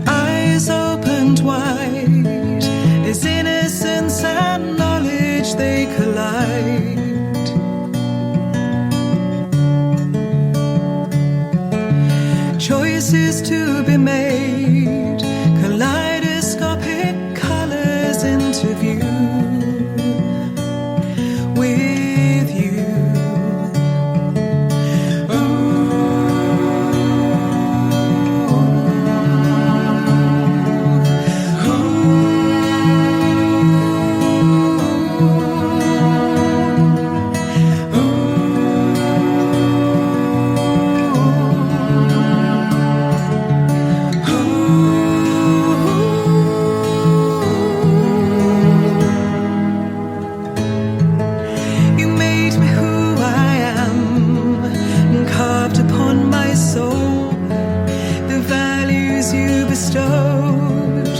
eyes opened wide, as innocence and knowledge they collide. Choices to be made, kaleidoscopic colors into view. With you, ooh, bestowed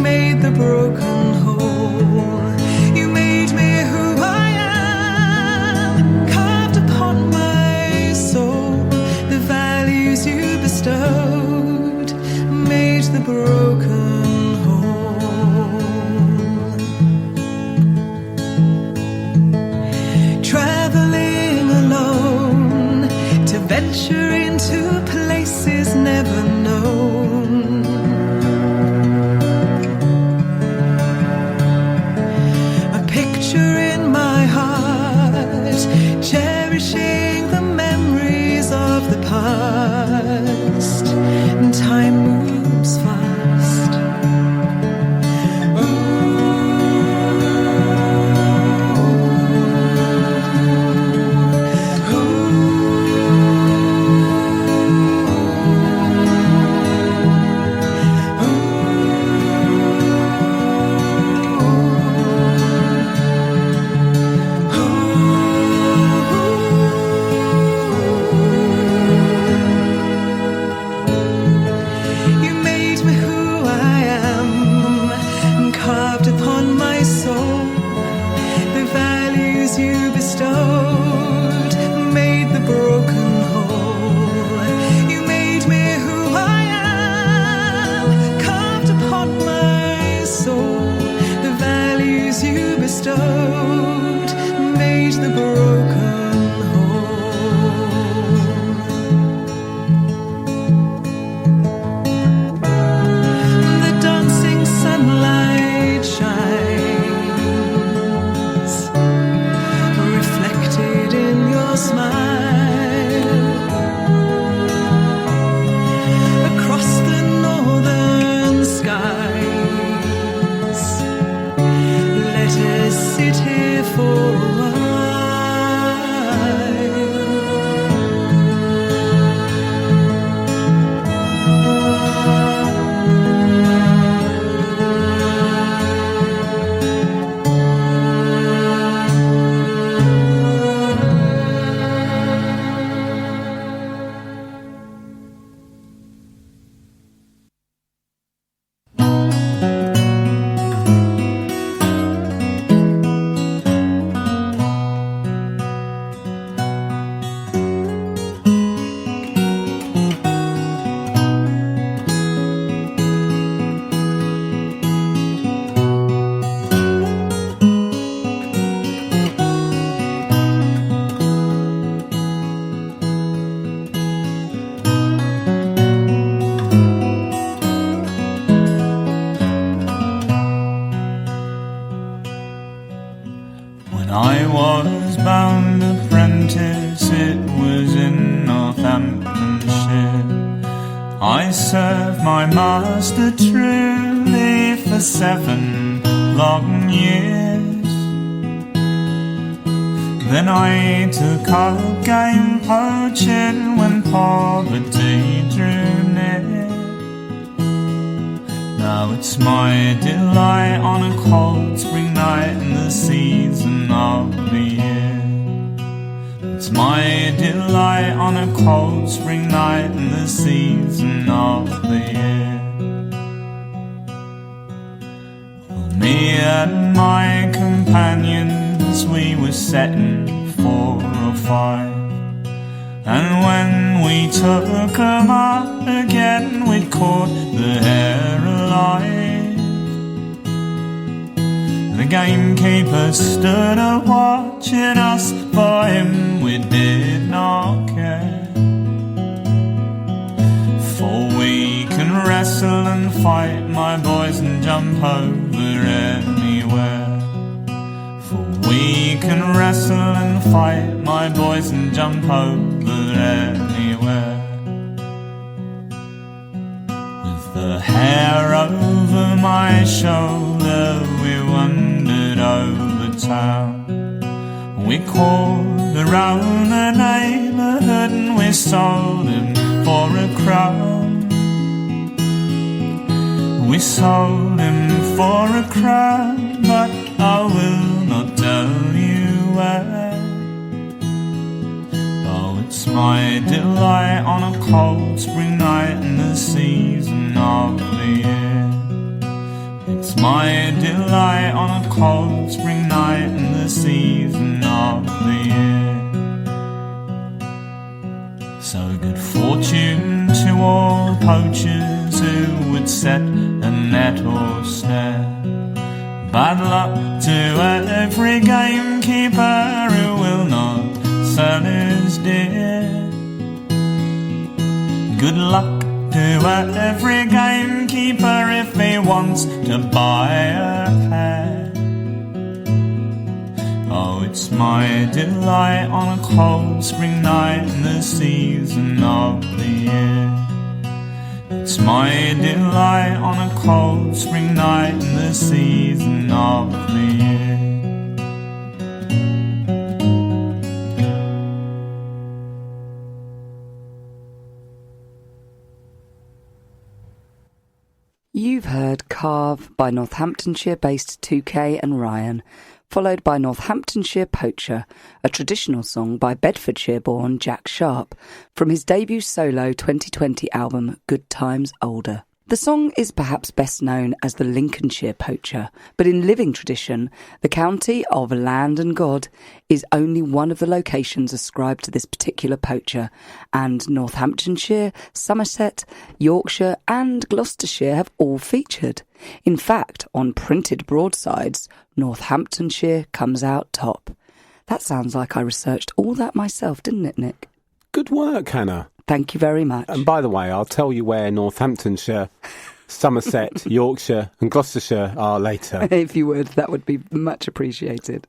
made the broken whole. You made me who I am, carved upon my soul. The values you bestowed made the broken whole. Traveling alone to venture into places never known. A picture in my heart, cherishing the memories of the past. And time moves fast. You made me who I am, and carved upon my soul. The values you bestowed made the broken whole. You made me who I am, carved upon my soul. The values you bestowed made the broken whole. The dancing sunlight shines, reflected in your smile. Across the northern skies, let us sit here for a while. When I was bound apprentice, it was in Northamptonshire. I served my master truly for 7 long years. Then I took up game poaching when poverty drew near. Now it's my delight on a cold spring night in the season of the year. It's my delight on a cold spring night in the season of the year. Well, me and my companions, we were setting 4 or 5. And when we took 'em up again, we'd caught the hare alive. The gamekeeper stood a-watching us, for him we did not care. For we can wrestle and fight, my boys, and jump over anywhere. For we can wrestle and fight, my boys, and jump over anywhere. With the hair over my shoulder, we wandered over town. We called around the neighbourhood and we sold him for a crown. We sold him for a crown, but I will not tell you where. Oh, it's my delight on a cold spring night in the season of the year. It's my delight on a cold spring night in the season of the year. So good fortune to all poachers who would set a net or snare. Bad luck to every gamekeeper who will not sell his deer. Good luck to every gamekeeper if he wants to buy a pair. Oh, it's my delight on a cold spring night in the season of the year. It's my delight on a cold spring night in the season of the year. You've heard Carve by Northamptonshire-based 2K and Ryan, followed by Northamptonshire Poacher, a traditional song by Bedfordshire-born Jack Sharp, from his debut solo 2020 album Good Times Older. The song is perhaps best known as the Lincolnshire Poacher, but in living tradition, the county of Land and God is only one of the locations ascribed to this particular poacher, and Northamptonshire, Somerset, Yorkshire and Gloucestershire have all featured. In fact, on printed broadsides, Northamptonshire comes out top. That sounds like I researched all that myself, didn't it, Nick? Good work, Hannah. Thank you very much. And by the way, I'll tell you where Northamptonshire, Somerset, Yorkshire and Gloucestershire are later. If you would, that would be much appreciated.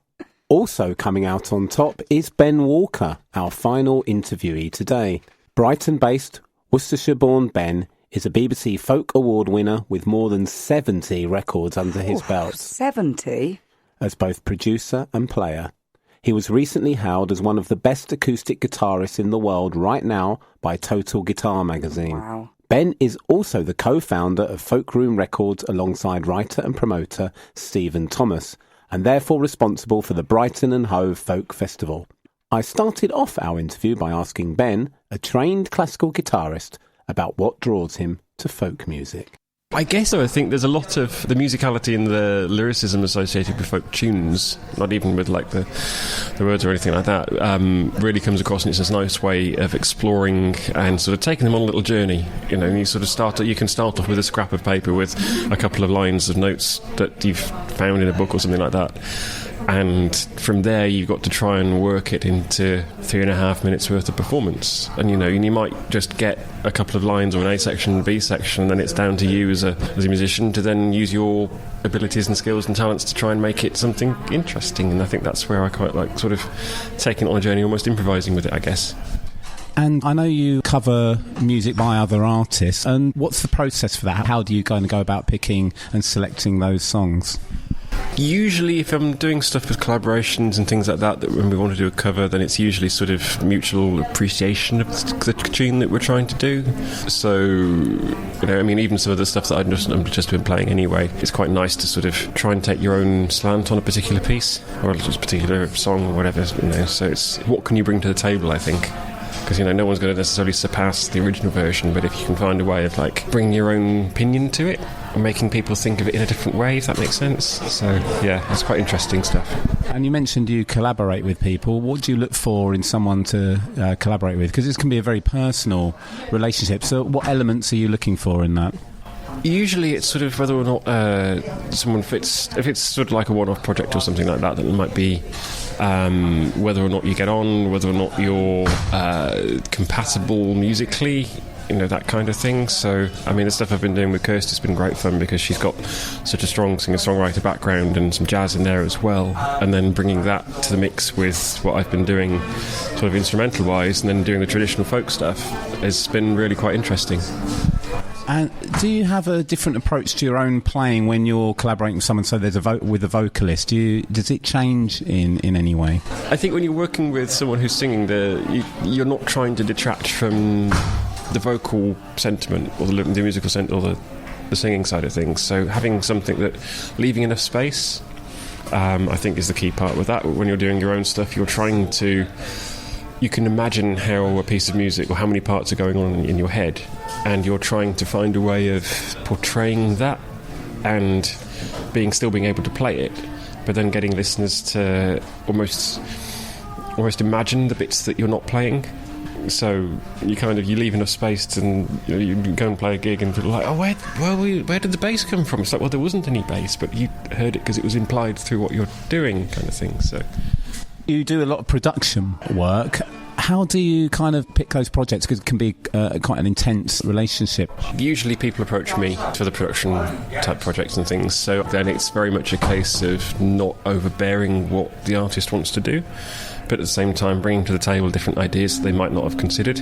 Also coming out on top is Ben Walker, our final interviewee today. Brighton-based, Worcestershire-born Ben is a BBC Folk Award winner with more than 70 records under his belt. 70? As both producer and player. He was recently hailed as one of the best acoustic guitarists in the world right now by Total Guitar magazine. Wow. Ben is also the co-founder of Folk Room Records alongside writer and promoter Stephen Thomas, and therefore responsible for the Brighton and Hove Folk Festival. I started off our interview by asking Ben, a trained classical guitarist, about what draws him to folk music. I guess I think there's a lot of the musicality and the lyricism associated with folk tunes, not even with like the words or anything like that, really comes across, and it's a nice way of exploring and sort of taking them on a little journey. You know, you sort of you can start off with a scrap of paper with a couple of lines of notes that you've found in a book or something like that. And from there you've got to try and work it into 3.5 minutes worth of performance. And you know, you might just get a couple of lines or an A section and a B section, and then it's down to you as a musician to then use your abilities and skills and talents to try and make it something interesting. And I think that's where I quite like sort of taking it on a journey, almost improvising with it, I guess. And I know you cover music by other artists, and what's the process for that? How do you kind of go about picking and selecting those songs? Usually if I'm doing stuff with collaborations and things like that when we want to do a cover, then it's usually sort of mutual appreciation of the tune that we're trying to do. So, you know, I mean, even some of the stuff that I've just been playing anyway, it's quite nice to sort of try and take your own slant on a particular piece or just a particular song or whatever, you know. So it's what can you bring to the table, I think. Because, you know, no one's going to necessarily surpass the original version, but if you can find a way of, like, bringing your own opinion to it and making people think of it in a different way, if that makes sense. So, yeah, it's quite interesting stuff. And you mentioned you collaborate with people. What do you look for in someone to collaborate with? Because this can be a very personal relationship. So what elements are you looking for in that? Usually it's sort of whether or not someone fits. If it's sort of like a one-off project or something like that, then it might be whether or not you get on, whether or not you're compatible musically, you know, that kind of thing. So, I mean, the stuff I've been doing with Kirsty's been great fun because she's got such a strong singer-songwriter background and some jazz in there as well. And then bringing that to the mix with what I've been doing sort of instrumental-wise and then doing the traditional folk stuff has been really quite interesting. And do you have a different approach to your own playing when you're collaborating with someone? So there's with a vocalist. Does it change in any way? I think when you're working with someone who's singing, you're not trying to detract from the vocal sentiment or the musical sentiment or the singing side of things. So having something that leaving enough space, I think, is the key part with that. When you're doing your own stuff, you're trying to you can imagine how a piece of music or how many parts are going on in your head, and you're trying to find a way of portraying that and still being able to play it, but then getting listeners to almost imagine the bits that you're not playing. So you leave enough space and you go and play a gig and feel like, oh, where did the bass come from? It's like, well, there wasn't any bass, but you heard it because it was implied through what you're doing, kind of thing. So you do a lot of production work. How do you kind of pick those projects? Because it can be quite an intense relationship. Usually people approach me for the production type projects and things, so then it's very much a case of not overbearing what the artist wants to do, but at the same time bringing to the table different ideas that they might not have considered.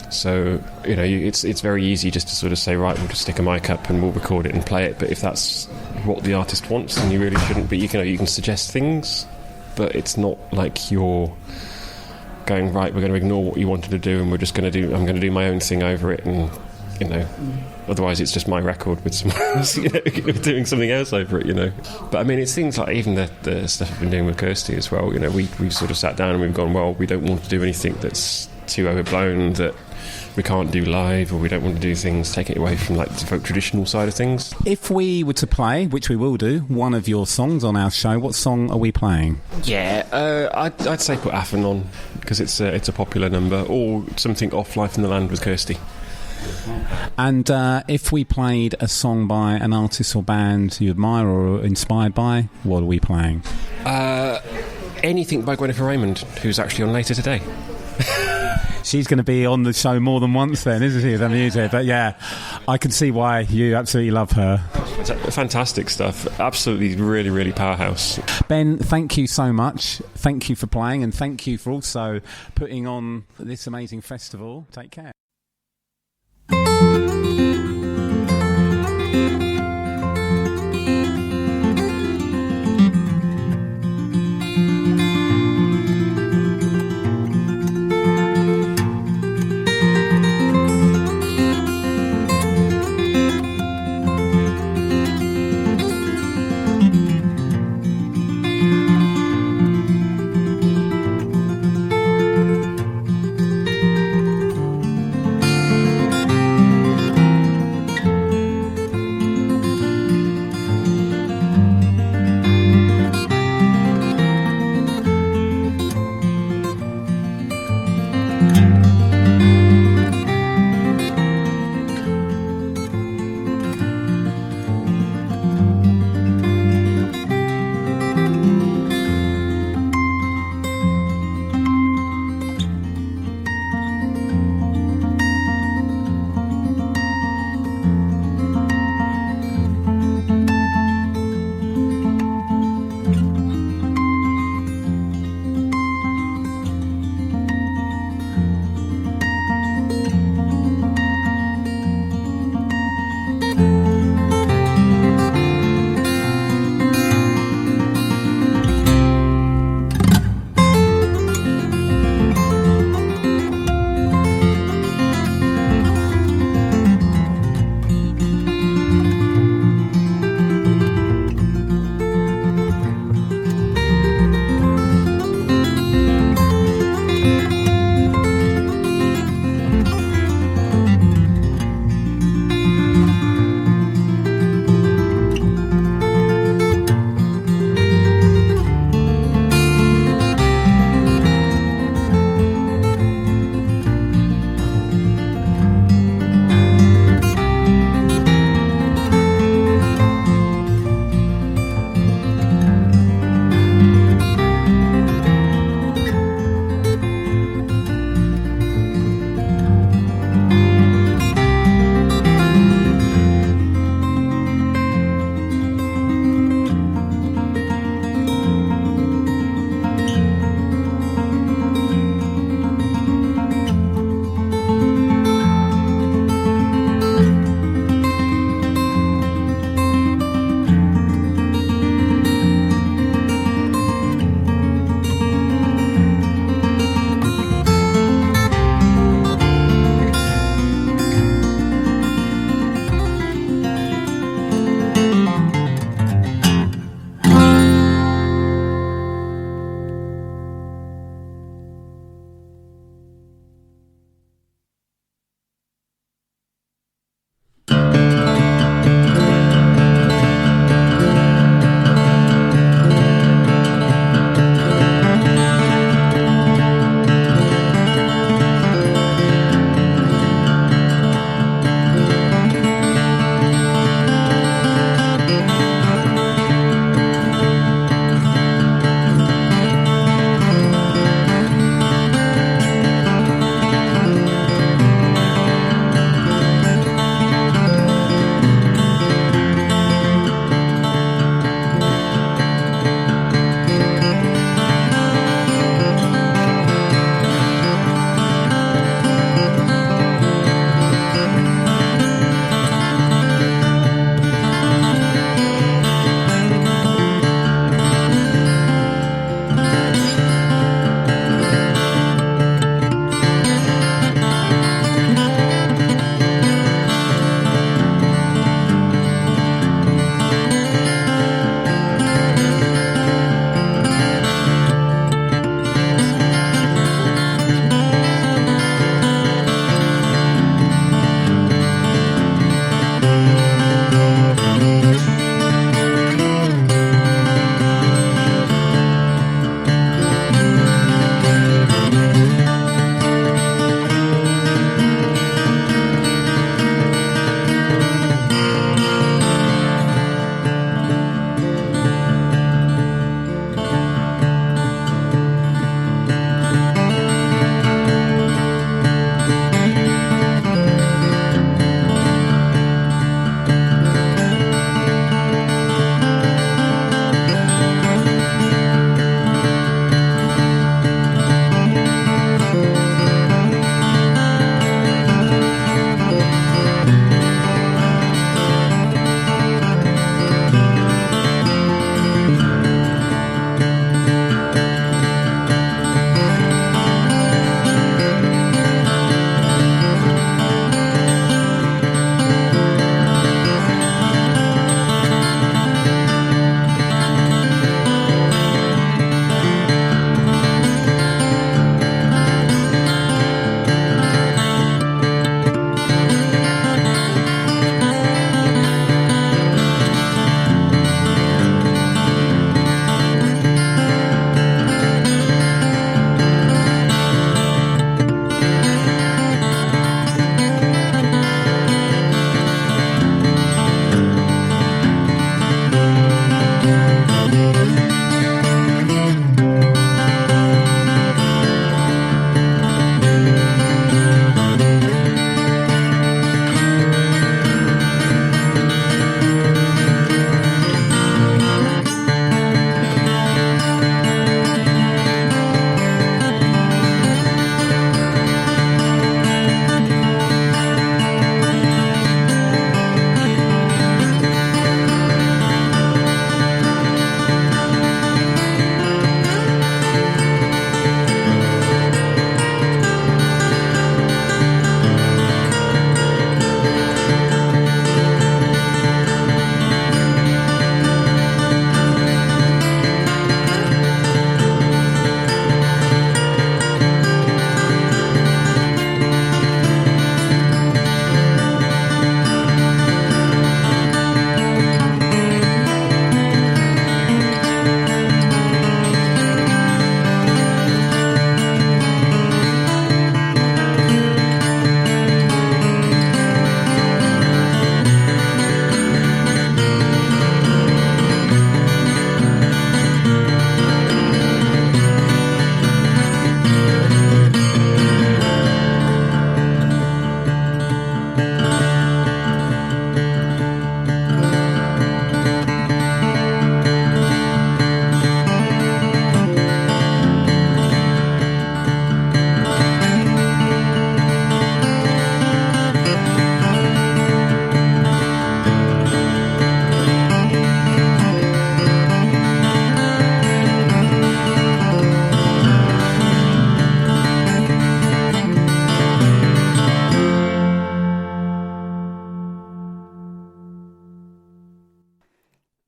So, it's very easy just to sort of say, right, we'll just stick a mic up and we'll record it and play it, but if that's what the artist wants, then you really shouldn't be. You can suggest things, but it's not like you're going, right, we're going to ignore what you wanted to do and I'm going to do my own thing over it, and otherwise it's just my record with someone else doing something else over it, But I mean, it's things like even the stuff I've been doing with Kirsty as well. We've sort of sat down and we've gone, well, we don't want to do anything that's too overblown that we can't do live, or we don't want to do things taking it away from like the folk traditional side of things. If we were to play, which we will do, one of your songs on our show, what song are we playing? I'd say put Affin on, because it's a popular number, or something off Life in the Land with Kirsty. And if we played a song by an artist or band you admire or are inspired by, what are we playing? Anything by Gwennifer Raymond, who's actually on later today. She's going to be on the show more than once then, isn't she, the music? But yeah, I can see why you absolutely love her. Fantastic stuff. Absolutely, really, really powerhouse. Ben, thank you so much. Thank you for playing, and thank you for also putting on this amazing festival. Take care.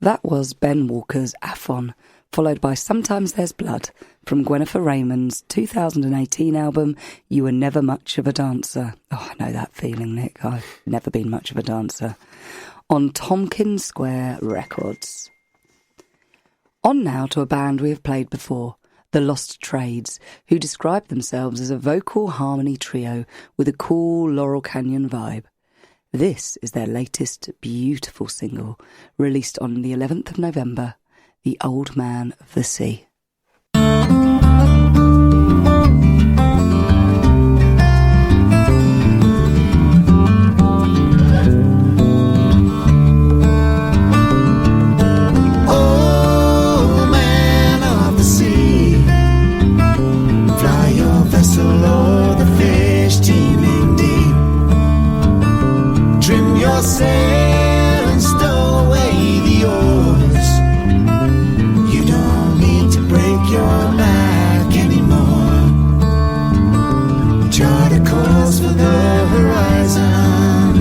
That was Ben Walker's Afon, followed by Sometimes There's Blood from Gwennifer Raymond's 2018 album You Were Never Much of a Dancer. Oh, I know that feeling, Nick. I've never been much of a dancer. On Tompkins Square Records. On now to a band we have played before, The Lost Trades, who describe themselves as a vocal harmony trio with a cool Laurel Canyon vibe. This is their latest beautiful single, released on the 11th of November, The Old Man of the Sea. Sail and stow away the oars. You don't need to break your back anymore. Chart a course for the horizon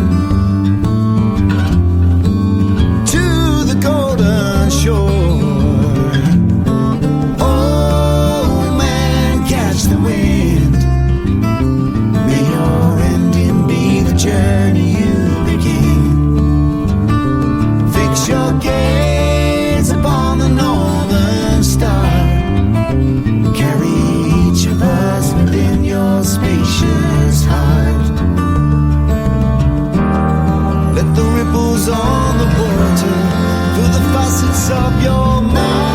to the golden shore. Oh man, catch the wind. May your ending be the journey you your gaze upon the northern star. Carry each of us within your spacious heart. Let the ripples on the water fill the facets of your mind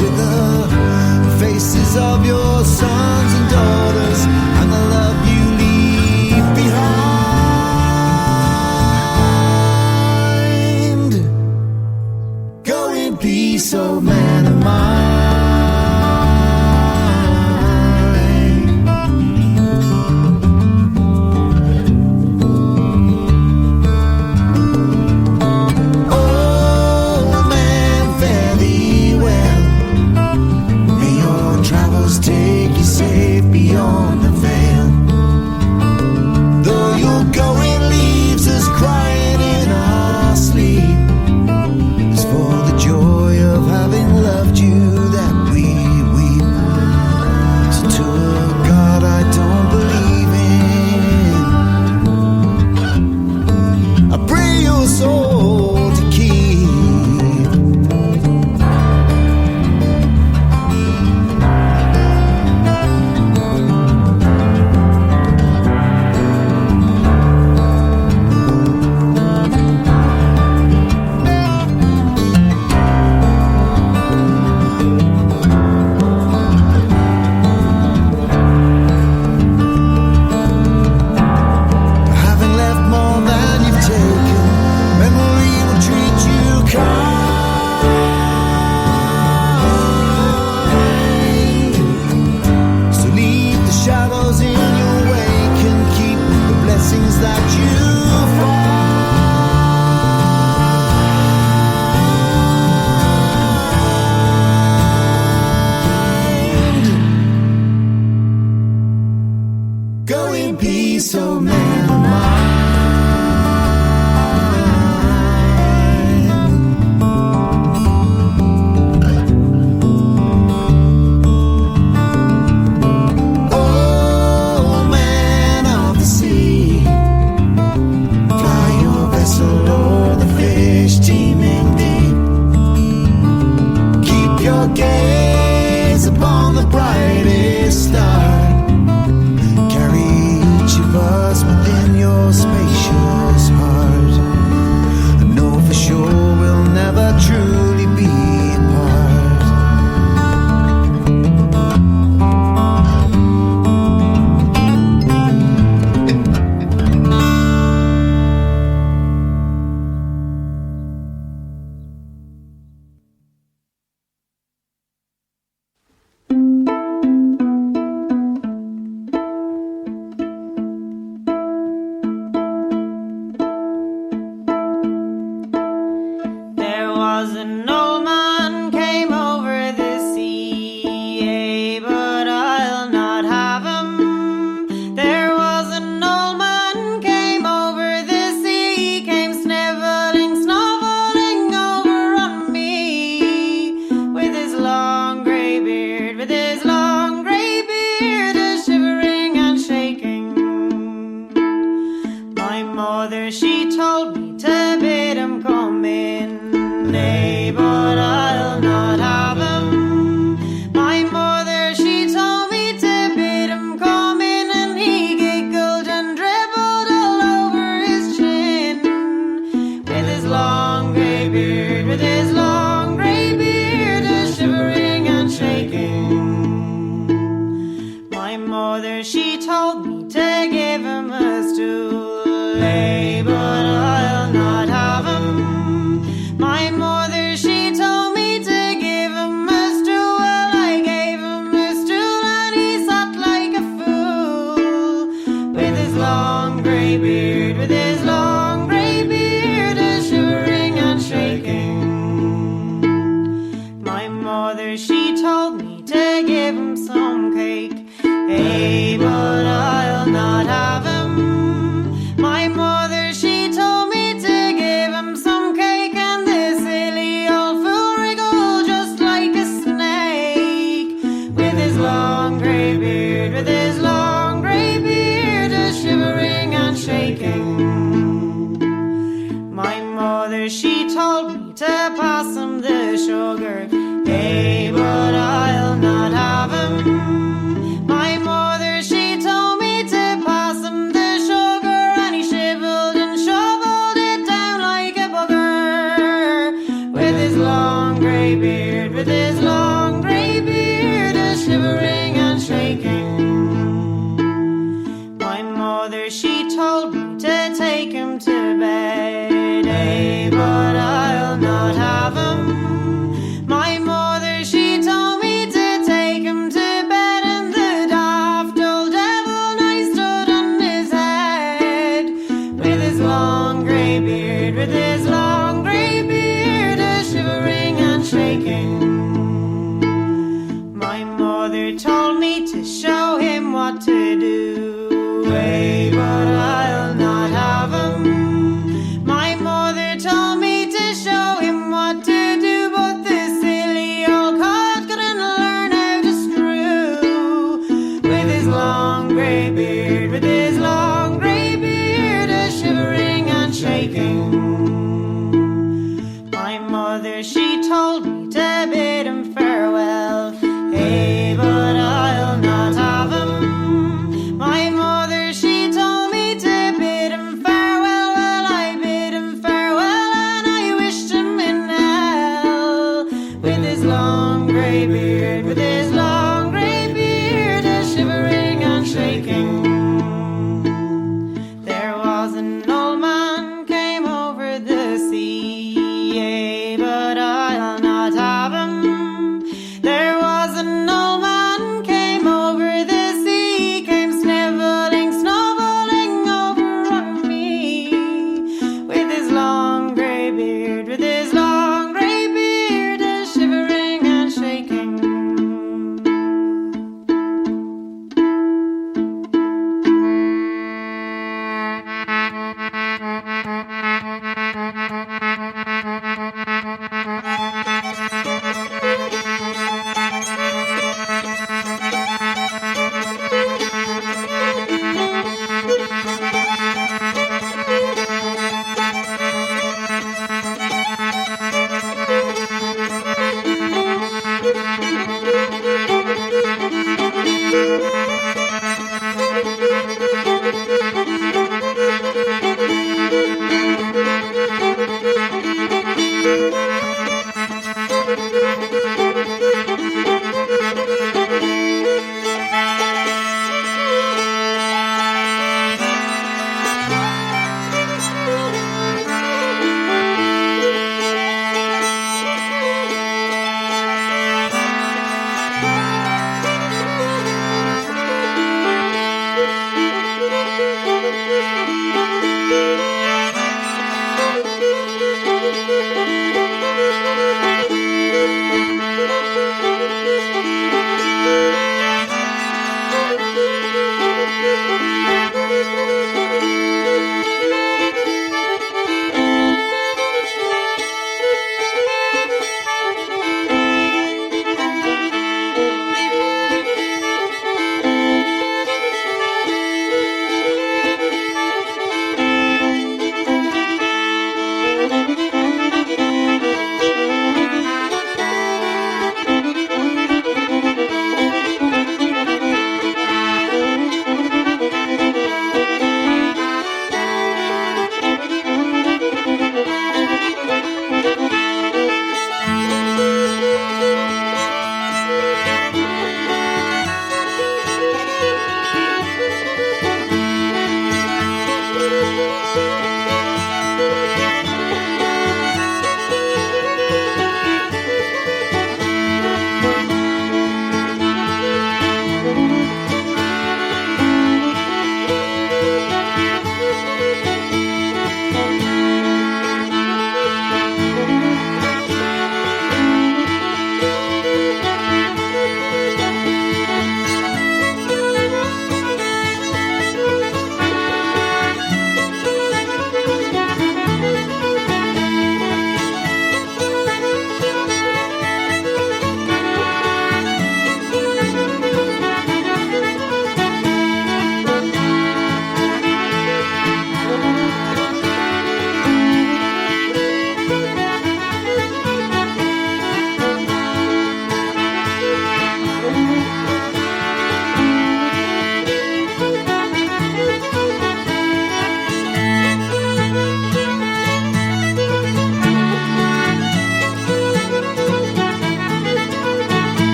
with the faces of your sons and daughters and the love you leave behind. Peace, oh man of mine. mother, she told me to bid him come in, nay, but I'll not have him. My mother, she told me to bid him come in, and he giggled and dribbled all over his chin, with his long grey beard, with his long grey beard, shivering and shaking. My mother, she told me to give him a stool, eh, but I'll not have him. My mother, she told me to give him a stool. Well, I gave him a stool, and he sat like a fool, with his long grey beard, with his long grey beard, shivering and shaking. My mother, she told me to give him some cake, eh, but I'll not have him. My mother, she told me to give him some cake, and the silly old fool wriggled just like a snake, with his long grey beard, with his long grey beard, shivering and shaking. My mother, she told me to pass him the sugar, eh, but I'll not have him. My mother, she told me to pass him the sugar, and he shivered and shoveled it down like a bugger, with his long grey beard, with his long grey beard, shivering and shaking. My mother, she told me to take him to bed, eh, but I'll not have him. My mother, she told me to take him to bed, and the daft old devil nigh stood on his head, with his long grey beard, with his long grey beard, shivering and shaking. My mother told me to show him what to do, eh, but I'll not have him. My mother told me to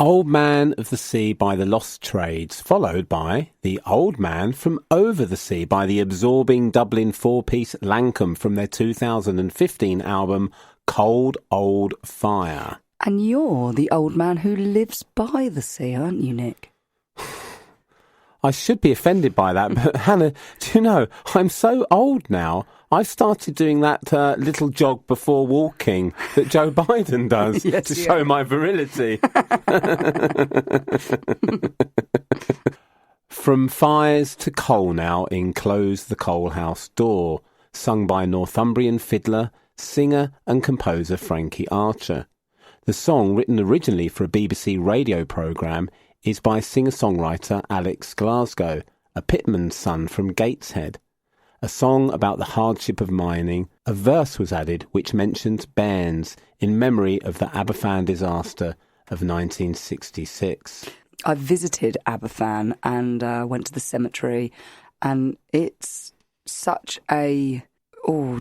Old Man of the Sea by the Lost Trades, followed by The Old Man from Over the Sea by the absorbing Dublin four-piece Lankum from their 2015 album Cold Old Fire. And you're the old man who lives by the sea, aren't you, Nick? I should be offended by that, but Hannah, do you know, I'm so old now, I've started doing that little jog before walking that Joe Biden does to show my virility. From Fires to Coal now in Close the Coal House Door, sung by Northumbrian fiddler, singer and composer Frankie Archer. The song, written originally for a BBC radio programme, is by singer-songwriter Alex Glasgow, a pitman's son from Gateshead. A song about the hardship of mining, a verse was added which mentions bairns in memory of the Aberfan disaster of 1966. I visited Aberfan and went to the cemetery, and it's such a...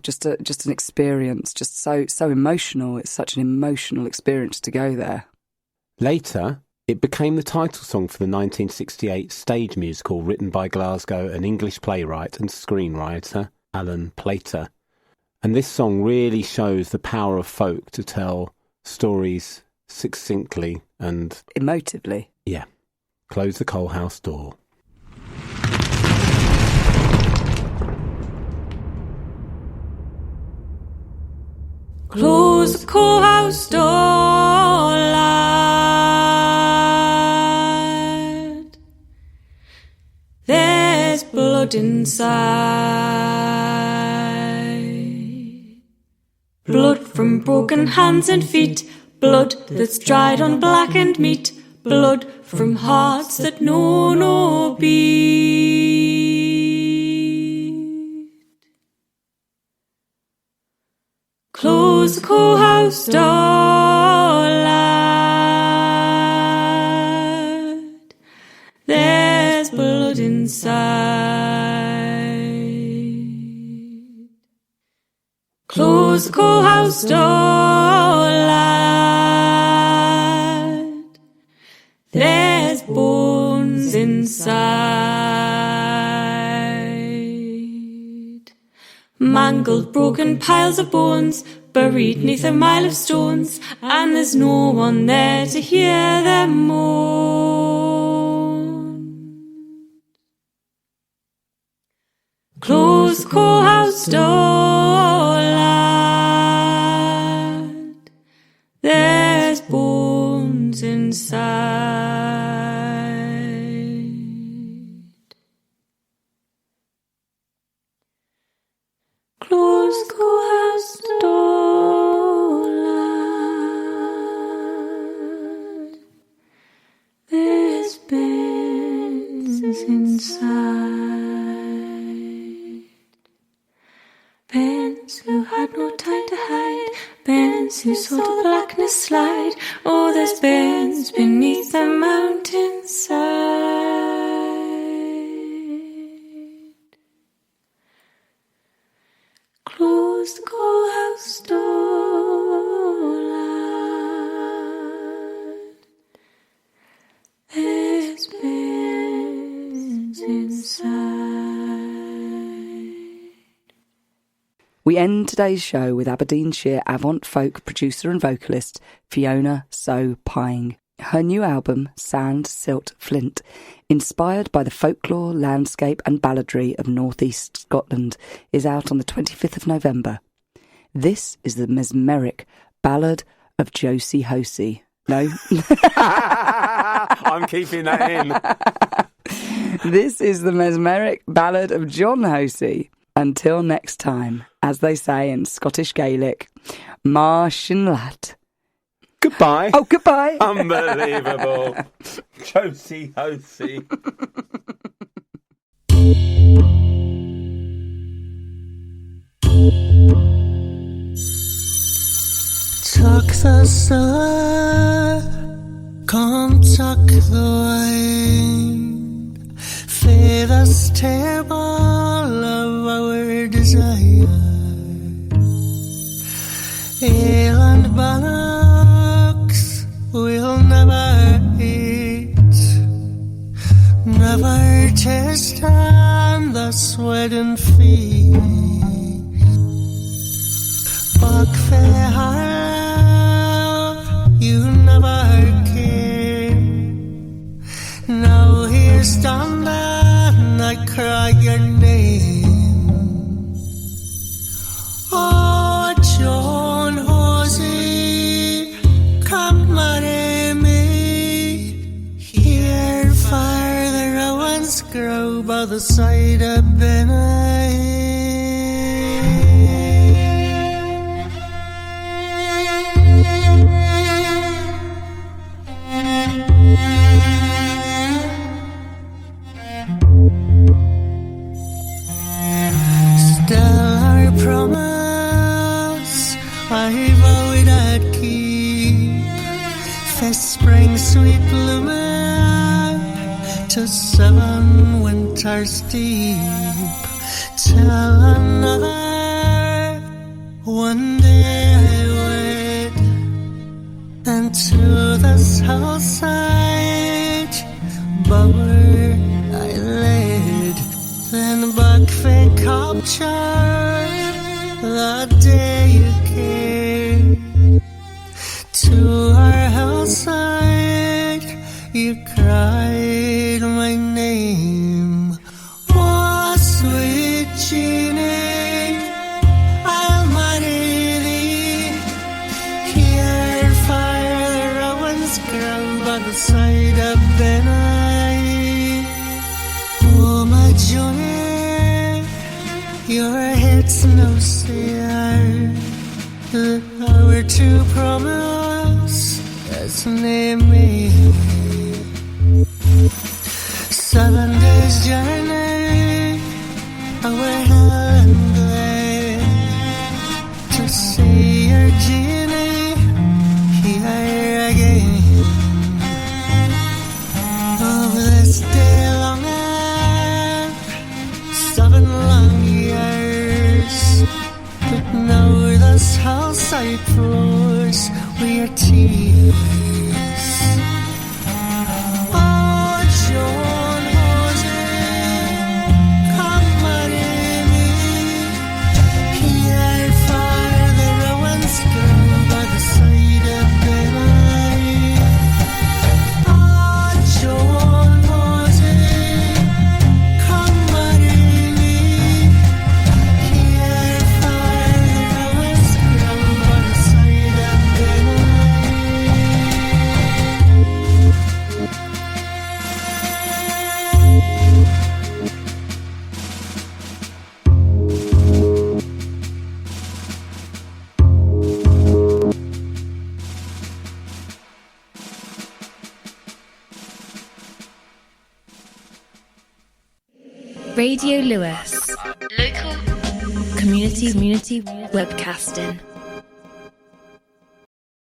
just an experience, just so emotional. It's such an emotional experience to go there. Later, it became the title song for the 1968 stage musical written by Glasgow and English playwright and screenwriter Alan Plater. And this song really shows the power of folk to tell stories succinctly and... emotively. Yeah. Close the Coal House Door. Close the coal house door, lad. There's blood inside. Blood from broken hands and feet. Blood that's dried on blackened meat. Blood from hearts that know no beat. Close the coal house door, lad. There's blood inside. Close the coal house door, lad. There's bones inside. Mangled, broken piles of bones, buried 'neath a mile of stones, and there's no one there to hear them moan. Close the coal house door, lad. There's bones inside. Close the coal house door, lad. There's bends inside. Bends who had no time to hide. Bends who saw the blackness slide. Oh, there's bends beneath the mountainside. Close the coal house door, lad. There's bends inside. We end today's show with Aberdeenshire avant folk producer and vocalist Fiona So Pying. Her new album, Sand, Silt, Flint, inspired by the folklore, landscape and balladry of northeast Scotland, is out on the 25th of November. This is the mesmeric Ballad of Josie Hosey. No? I'm keeping that in. This is the mesmeric Ballad of John Hosey. Until next time, as they say in Scottish Gaelic, Marshin Lat. Goodbye. Oh, goodbye. Unbelievable. Josie Hosey. Tuck the sun, come tuck the wine, feed us table of our desire. Ale and bullocks will never sweat and feet. Buck fair love, you never cared. Now here stand I cry your name. Oh, John Hosey, come marry me. Here fire the rowans grow by the side of Benay. Promise I vowed I'd keep. This spring sweet blooming to 7 winters deep. Till another one day I wait, and to this hillside bower I laid. Then back for capture the day you came to our hillside, you cried my name. Oh, sweet Jeannie, I'll marry thee. Here fire the rowans grow by the side of Benay. Oh, my Johnny, your head's no seer. The hour to promise is near me. 7 days journey over hill and glade to see your Jeannie here again. Of this day long, 7 long years, but now this hillside floors with tears. Oh, John Hosey, come marry me. Here fire the rowans grow by the side of Benay. Oh, John Hosey, come marry me. Here fire the rowans grow by the side of Benay. Radio Lewes. Local community webcasting.